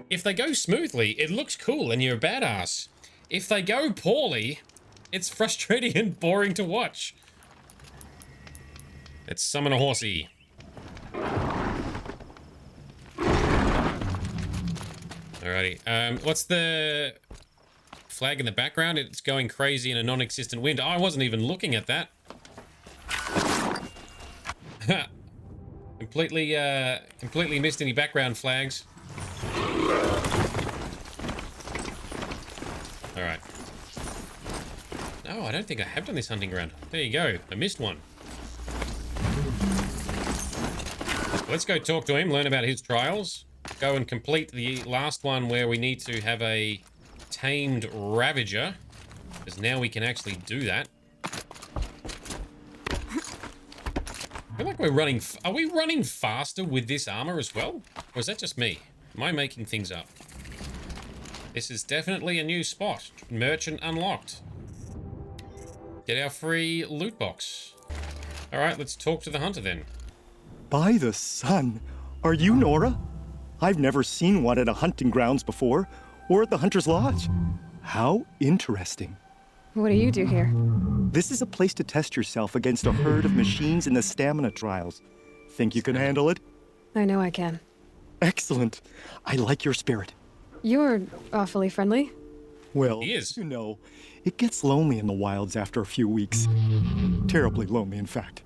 if they go smoothly, it looks cool and you're a badass. If they go poorly, it's frustrating and boring to watch. Let's summon a horsey. Alrighty, what's the flag in the background? It's going crazy in a non-existent wind. I wasn't even looking at that. Completely missed any background flags. Alright. No, I don't think I have done this hunting ground. There you go. I missed one. Let's go talk to him, learn about his trials. Go and complete the last one where we need to have a tamed Ravager. Because now we can actually do that. I feel like we're running... Are we running faster with this armor as well? Or is that just me? Am I making things up? This is definitely a new spot. Merchant unlocked. Get our free loot box. Alright, let's talk to the hunter then. By the sun, are you Nora? I've never seen one at a hunting grounds before, or at the Hunter's Lodge. How interesting. What do you do here? This is a place to test yourself against a herd of machines in the stamina trials. Think you can handle it? I know I can. Excellent. I like your spirit. You're awfully friendly. Well, he is. You know, it gets lonely in the wilds after a few weeks. Terribly lonely, in fact.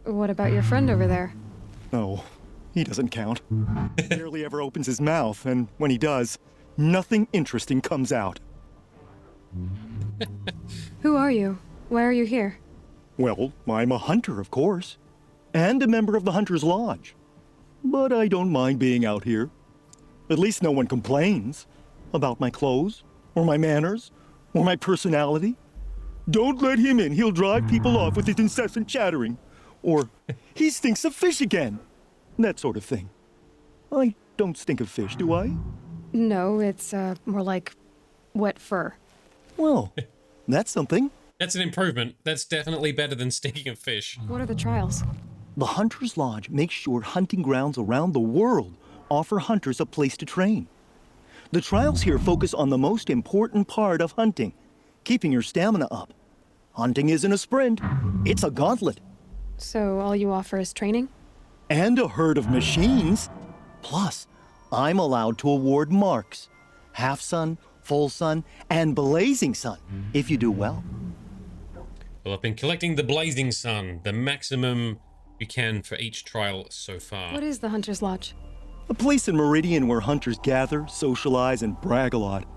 What about your friend over there? Oh, he doesn't count. Barely ever opens his mouth, and when he does, nothing interesting comes out. Who are you? Why are you here? Well, I'm a hunter, of course, and a member of the Hunter's Lodge. But I don't mind being out here. At least no one complains about my clothes, or my manners, or my personality. Don't let him in, he'll drive people off with his incessant chattering. Or, he stinks of fish again. That sort of thing. I don't stink of fish, do I? No, it's more like wet fur. Well, that's something. That's an improvement. That's definitely better than stinking of fish. What are the trials? The Hunter's Lodge makes sure hunting grounds around the world offer hunters a place to train. The trials here focus on the most important part of hunting, keeping your stamina up. Hunting isn't a sprint, it's a gauntlet. So all you offer is training? And a herd of machines. Plus, I'm allowed to award marks. Half sun, full sun, and blazing sun, if you do well. Well, I've been collecting the blazing sun, the maximum you can for each trial so far. What is the Hunter's Lodge? A place in Meridian where hunters gather, socialize, and brag a lot.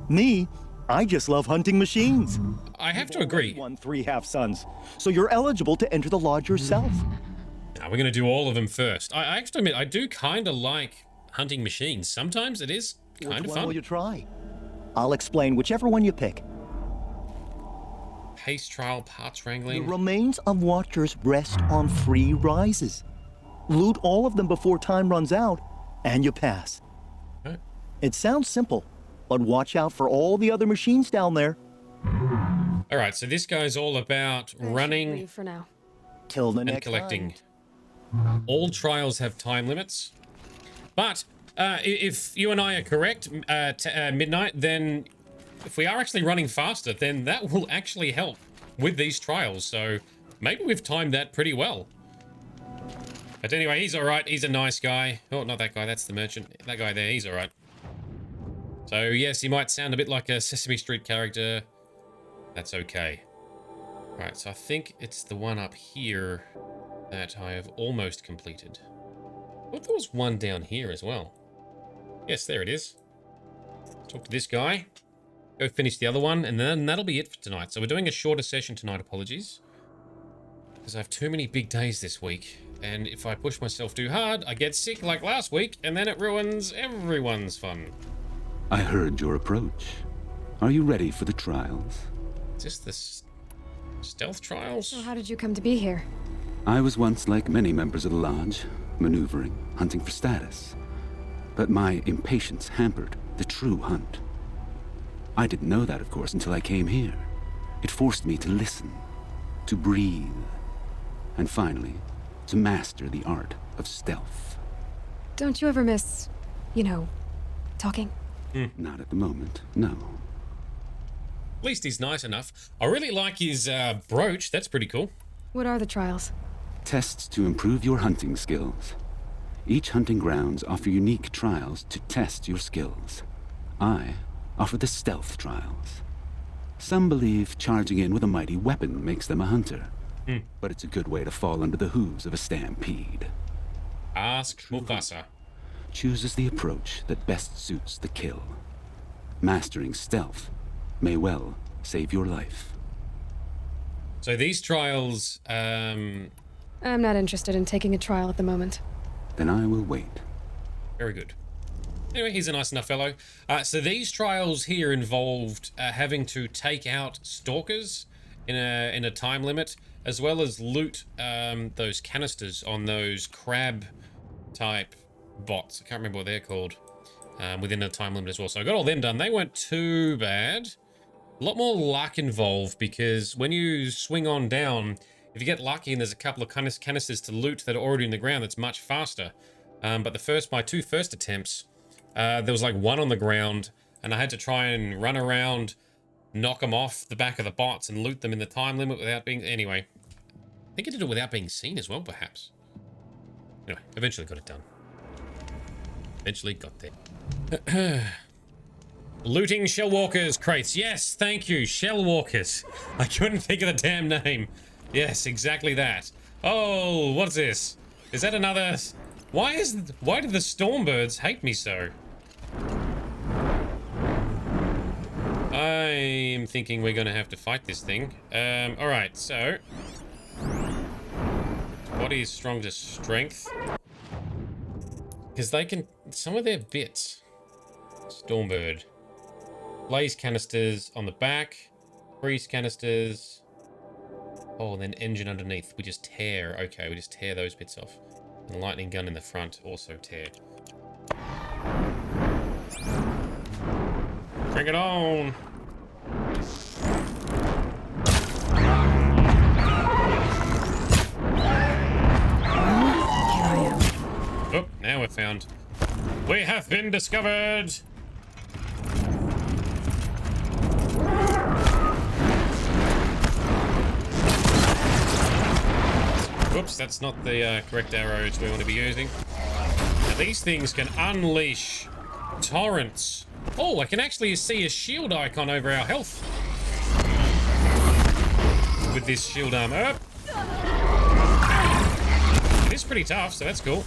Me, I just love hunting machines. I have to agree. Won 3 half-sons, so you're eligible to enter the lodge yourself. Now, we're going to do all of them first. I actually admit, I do kind of like hunting machines. Sometimes it is kind of Which one fun. will you try? I'll explain whichever one you pick. Pace trial, parts The wrangling. remains of Watchers rest on 3 rises. Loot all of them before time runs out, and you pass. Okay. It sounds simple, but watch out for all the other machines down there. All right, so this guy's all about running Leave for now. Till the and next collecting. time. All trials have time limits. But if you and I are correct at midnight, then if we are actually running faster, then that will actually help with these trials. So maybe we've timed that pretty well. But anyway, he's all right. He's a nice guy. Oh, not that guy. That's the merchant. That guy there, he's all right. So yes, he might sound a bit like a Sesame Street character. That's okay. All right, so I think it's the one up here that I have almost completed. I thought there was one down here as well. Yes, there it is. Talk to this guy. Go finish the other one, and then that'll be it for tonight. So we're doing a shorter session tonight, apologies. Because I have too many big days this week. And if I push myself too hard, I get sick like last week, and then it ruins everyone's fun. I heard your approach. Are you ready for the trials? Is this the stealth trials? So how did you come to be here? I was once like many members of the Lodge, maneuvering, hunting for status. But my impatience hampered the true hunt. I didn't know that, of course, until I came here. It forced me to listen, to breathe, and finally, to master the art of stealth. Don't you ever miss, you know, talking? Not at the moment, no. At least he's nice enough. I really like his brooch. That's pretty cool. What are the trials? Tests to improve your hunting skills. Each hunting grounds offer unique trials to test your skills. I offer the stealth trials. Some believe charging in with a mighty weapon makes them a hunter. But it's a good way to fall under the hooves of a stampede. Ask Mufasa. Chooses the approach that best suits the kill. Mastering stealth may well save your life. So these trials, I'm not interested in taking a trial at the moment. Then I will wait. Very good. Anyway, he's a nice enough fellow. So these trials here involved having to take out stalkers in a time limit, as well as loot those canisters on those crab type bots. I can't remember what they're called. Within a time limit as well. So I got all them done. They weren't too bad. A lot more luck involved, because when you swing on down, if you get lucky and there's a couple of canisters to loot that are already in the ground, that's much faster. But my 2 first attempts, there was like one on the ground, and I had to try and run around, knock them off the back of the bots and loot them in the time limit without being... Anyway, I think I did it without being seen as well, perhaps. Anyway, eventually got it done. Eventually got there. Looting shellwalkers crates. Yes, thank you, shellwalkers. I couldn't think of the damn name. Yes, exactly that. Oh, what's this? Is that another... Why did the Stormbirds hate me so? I'm thinking we're gonna have to fight this thing. Alright, so... Body is strong to strength. Because they can... Some of their bits... Stormbird. Blaze canisters on the back. Freeze canisters. Oh, and then engine underneath. We just tear. Okay, we just tear those bits off. And lightning gun in the front also tear. Bring it on! Here I am. Oh, now we're found. We have been discovered! Whoops, that's not the correct arrows we want to be using. Now these things can unleash torrents. Oh, I can actually see a shield icon over our health. With this shield armor. pretty tough, so that's cool.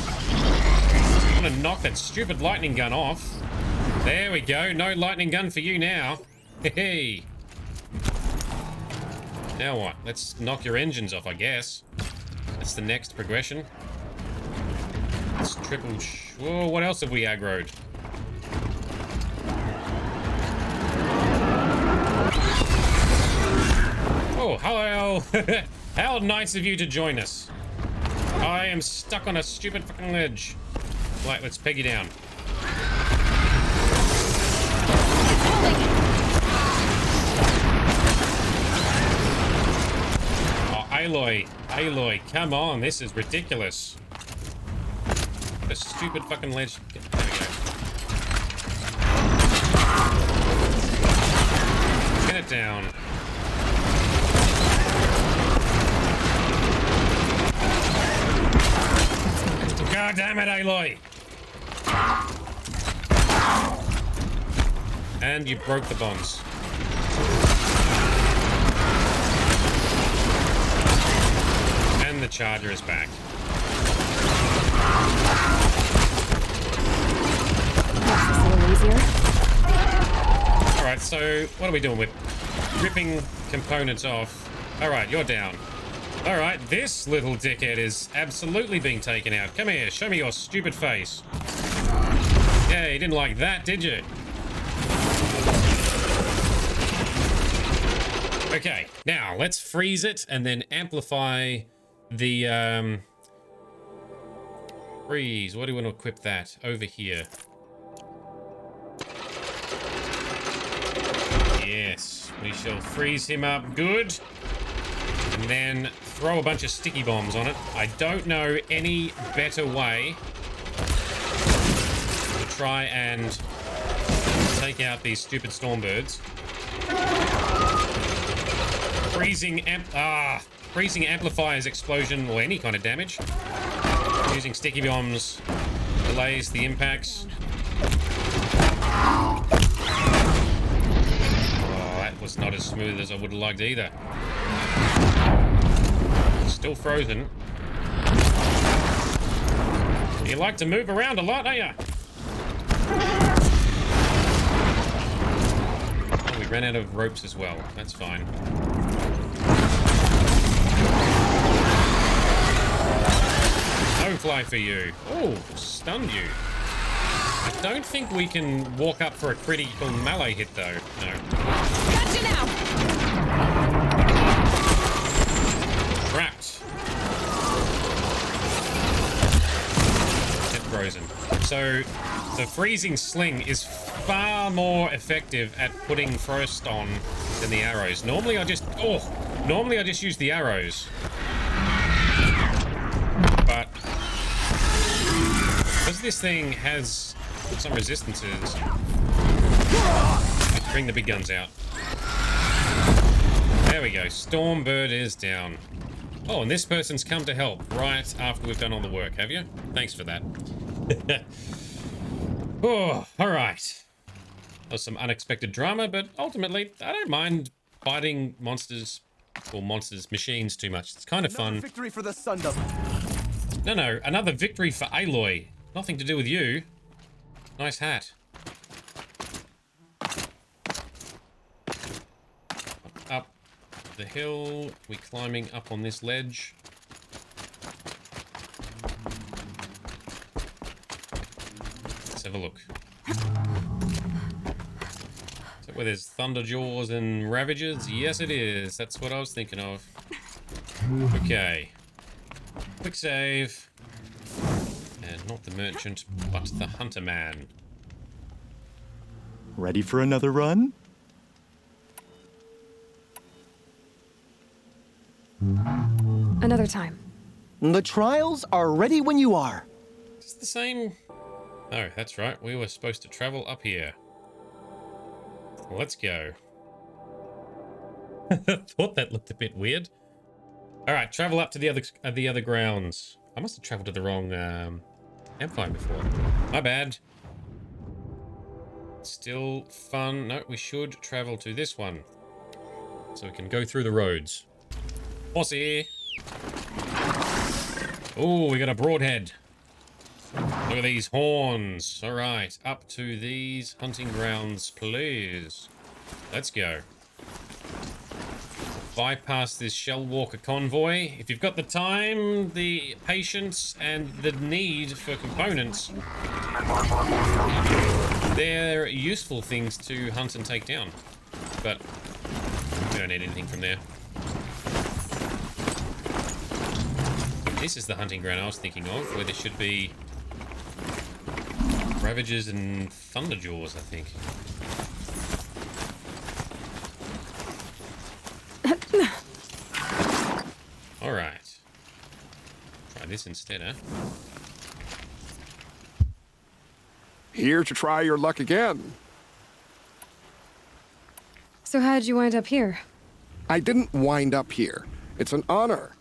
I'm gonna knock that stupid lightning gun off. There we go. No lightning gun for you now. Hey. Now what? Let's knock your engines off, I guess. That's the next progression. Let's triple... Whoa, what else have we aggroed? Oh, hello. How nice of you to join us. I am stuck on a stupid fucking ledge. Right, let's peg you down. Oh, Aloy, come on, this is ridiculous. The stupid fucking ledge. There we go. Get it down. God damn it, Aloy! And you broke the bonds. And the charger is back. Alright, so what are we doing? We're ripping components off. Alright, you're down. Alright, this little dickhead is absolutely being taken out. Come here, show me your stupid face. Yeah, you didn't like that, did you? Okay, now let's freeze it and then amplify the freeze. What do we want to equip that? Over here. Yes, we shall freeze him up good. And then throw a bunch of sticky bombs on it. I don't know any better way to try and take out these stupid stormbirds. Freezing amplifies explosion or any kind of damage. Using sticky bombs delays the impacts. Oh, that was not as smooth as I would have liked either. Still frozen. You like to move around a lot, don't you? Oh, we ran out of ropes as well. That's fine. No fly for you. Oh, stunned you. I don't think we can walk up for a critical melee hit, though. No. Gotcha now! Trapped. Get frozen. So, the freezing sling is far more effective at putting frost on than the arrows. Normally I just use the arrows. But because this thing has some resistances, let's bring the big guns out. There we go. Stormbird is down. Oh, and this person's come to help right after we've done all the work, have you? Thanks for that. Oh, all right. That was some unexpected drama, but ultimately, I don't mind fighting monsters, or machines too much. It's kind of fun. Victory for the Sundom. No, another victory for Aloy. Nothing to do with you. Nice hat. Up the hill. We're climbing up on this ledge. Let's have a look. Is that where there's Thunderjaws and Ravagers? Yes, it is. That's what I was thinking of. Okay. Quick save. And not the merchant, but the hunter man. Ready for another run? Another time. The trials are ready when you are. Is it the same? Oh, that's right. We were supposed to travel up here. Let's go. Thought that looked a bit weird. All right, travel up to the other grounds. I must have traveled to the wrong campfire before. My bad. Still fun. No, we should travel to this one, so we can go through the roads. Posse. Oh, we got a broadhead. Look at these horns. All right, up to these hunting grounds, please. Let's go. Bypass this shell walker convoy. If you've got the time, the patience, and the need for components, they're useful things to hunt and take down. But we don't need anything from there. This is the hunting ground I was thinking of, where there should be Ravagers and Thunderjaws, I think. Alright. Try this instead, huh? Here to try your luck again. So how did you wind up here? I didn't wind up here. It's an honor.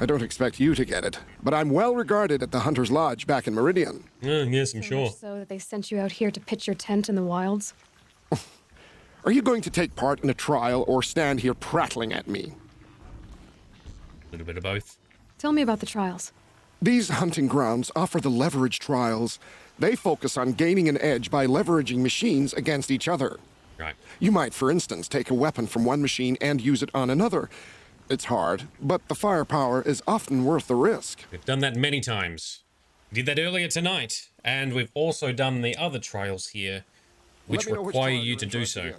I don't expect you to get it, but I'm well regarded at the Hunter's Lodge back in Meridian. Yes, I'm sure. So that they sent you out here to pitch your tent in the wilds? Are you going to take part in a trial or stand here prattling at me? A little bit of both. Tell me about the trials. These hunting grounds offer the leverage trials. They focus on gaining an edge by leveraging machines against each other. Right. You might, for instance, take a weapon from one machine and use it on another. It's hard, but the firepower is often worth the risk. We've done that many times. We did that earlier tonight, and we've also done the other trials here, which require you to do so.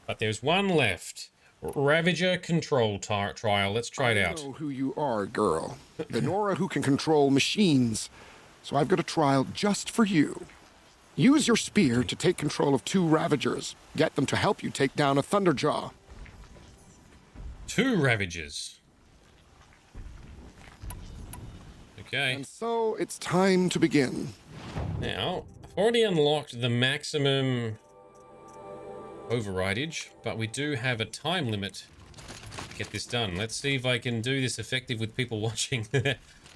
But there's one left. Ravager control trial. Let's try it out. I know who you are, girl. The Nora who can control machines. So I've got a trial just for you. Use your spear to take control of 2 Ravagers. Get them to help you take down a Thunderjaw. 2 Ravagers. Okay. And so it's time to begin. Now, I've already unlocked the maximum overridage, but we do have a time limit to get this done. Let's see if I can do this effective with people watching.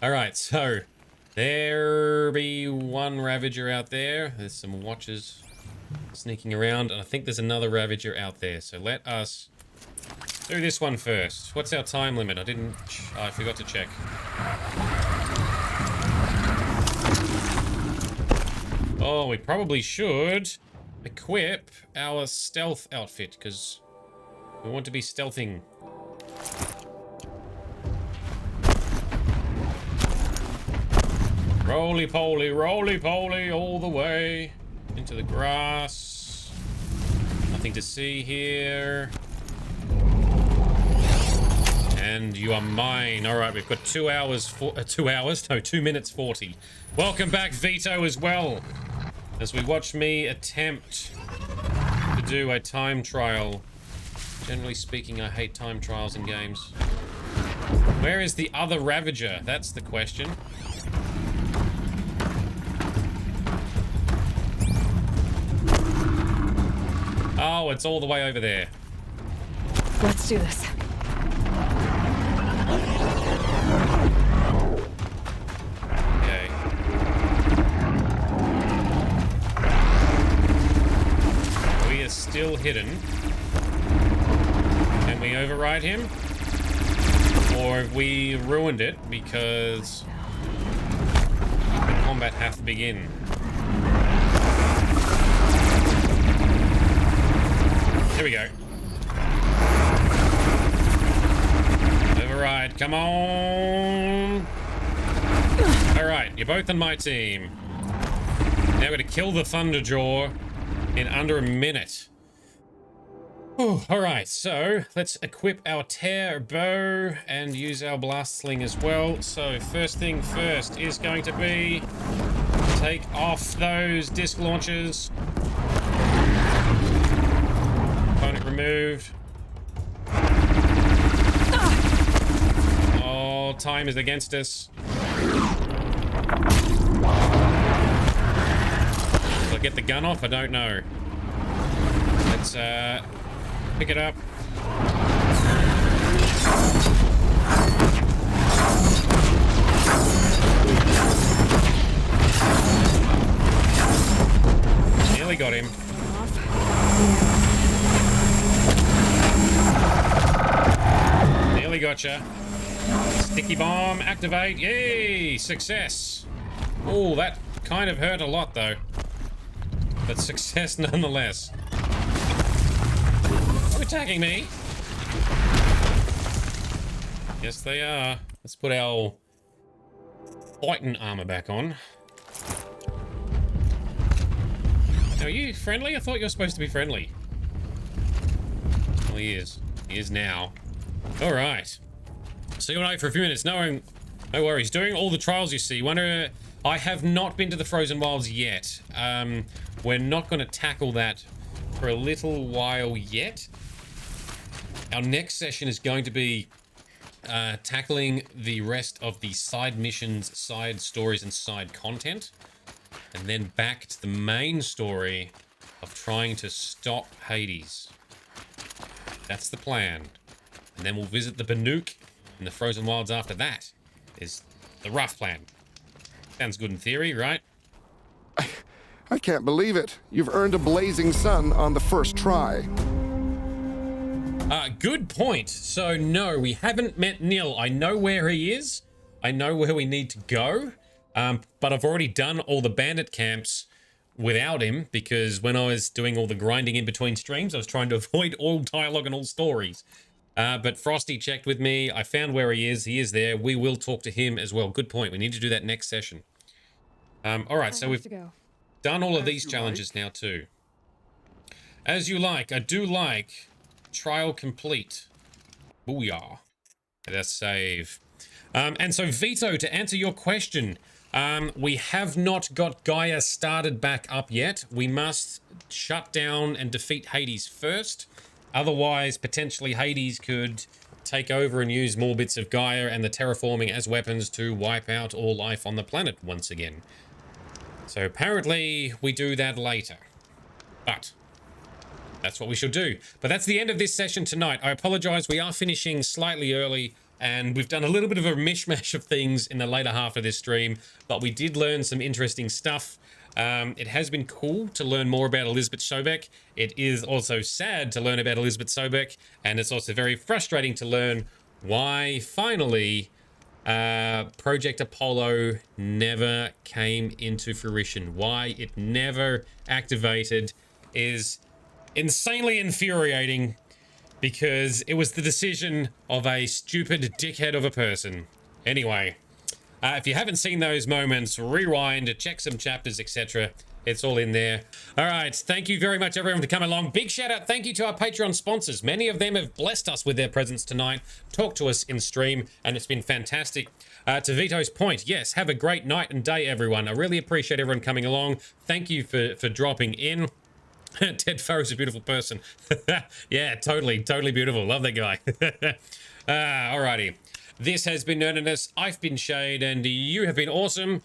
Alright, so there be 1 Ravager out there. There's some watchers sneaking around, and I think there's another Ravager out there. So let us do this one first. What's our time limit? I forgot to check. Oh, we probably should equip our stealth outfit, because we want to be stealthing. Roly-poly, all the way into the grass. Nothing to see here. And you are mine. All right, we've got 2 hours, 2 minutes 40. Welcome back, Vito, as well, as we watch me attempt to do a time trial. Generally speaking, I hate time trials in games. Where is the other Ravager? That's the question. Oh, it's all the way over there. Let's do this. Okay. We are still hidden. Can we override him? Or have we ruined it because the combat hath begin? Here we go. Override, come on! Alright, you're both on my team. Now we're gonna kill the Thunderjaw in under a minute. Alright, so let's equip our tear bow and use our blast sling as well. So first thing first is going to be take off those disc launchers. Component removed. Oh, time is against us. Will I get the gun off? I don't know. Let's pick it up. Nearly got him. Nearly gotcha. Stick Sticky bomb, activate. Yay! Success. Oh, that kind of hurt a lot, though. But success nonetheless. Are attacking me? Yes, they are. Let's put our fighting armor back on. Now, are you friendly? I thought you were supposed to be friendly. Well, he is. He is now. All right. So you and I for a few minutes. No worries. Doing all the trials you see. Wonder. I have not been to the Frozen Wilds yet. We're not going to tackle that for a little while yet. Our next session is going to be tackling the rest of the side missions, side stories, and side content. And then back to the main story of trying to stop Hades. That's the plan. And then we'll visit the Banuk and the Frozen Wilds after that. Is the rough plan. Sounds good in theory, right? I can't believe it. You've earned a blazing sun on the first try. Good point. So, no, we haven't met Nil. I know where he is. I know where we need to go. But I've already done all the bandit camps without him because when I was doing all the grinding in between streams, I was trying to avoid all dialogue and all stories. But Frosty checked with me. I found where he is. He is there. We will talk to him as well. Good point. We need to do that next session. All right, so we've done all of these challenges now too. As you like. I do like trial complete. Booyah. Let's save. And so Vito, to answer your question, we have not got GAIA started back up yet. We must shut down and defeat Hades first. Otherwise, potentially Hades could take over and use more bits of GAIA and the terraforming as weapons to wipe out all life on the planet once again. So apparently we do that later. But that's what we should do. But that's the end of this session tonight. I apologize, we are finishing slightly early. And we've done a little bit of a mishmash of things in the later half of this stream, but we did learn some interesting stuff. It has been cool to learn more about Elizabeth Sobeck. It is also sad to learn about Elizabeth Sobeck, and it's also very frustrating to learn why, finally, Project Apollo never came into fruition. Why it never activated is insanely infuriating. Because it was the decision of a stupid dickhead of a person. Anyway, if you haven't seen those moments, rewind, check some chapters, etc. It's all in there. All right, thank you very much, everyone, for coming along. Big shout out, thank you to our Patreon sponsors. Many of them have blessed us with their presence tonight, talked to us in stream, and it's been fantastic. To Vito's point, yes, have a great night and day, everyone. I really appreciate everyone coming along. Thank you for dropping in. Ted Farrow's a beautiful person. Yeah, totally beautiful. Love that guy. Alrighty. This has been Nerdedness. I've been Shade, and you have been awesome.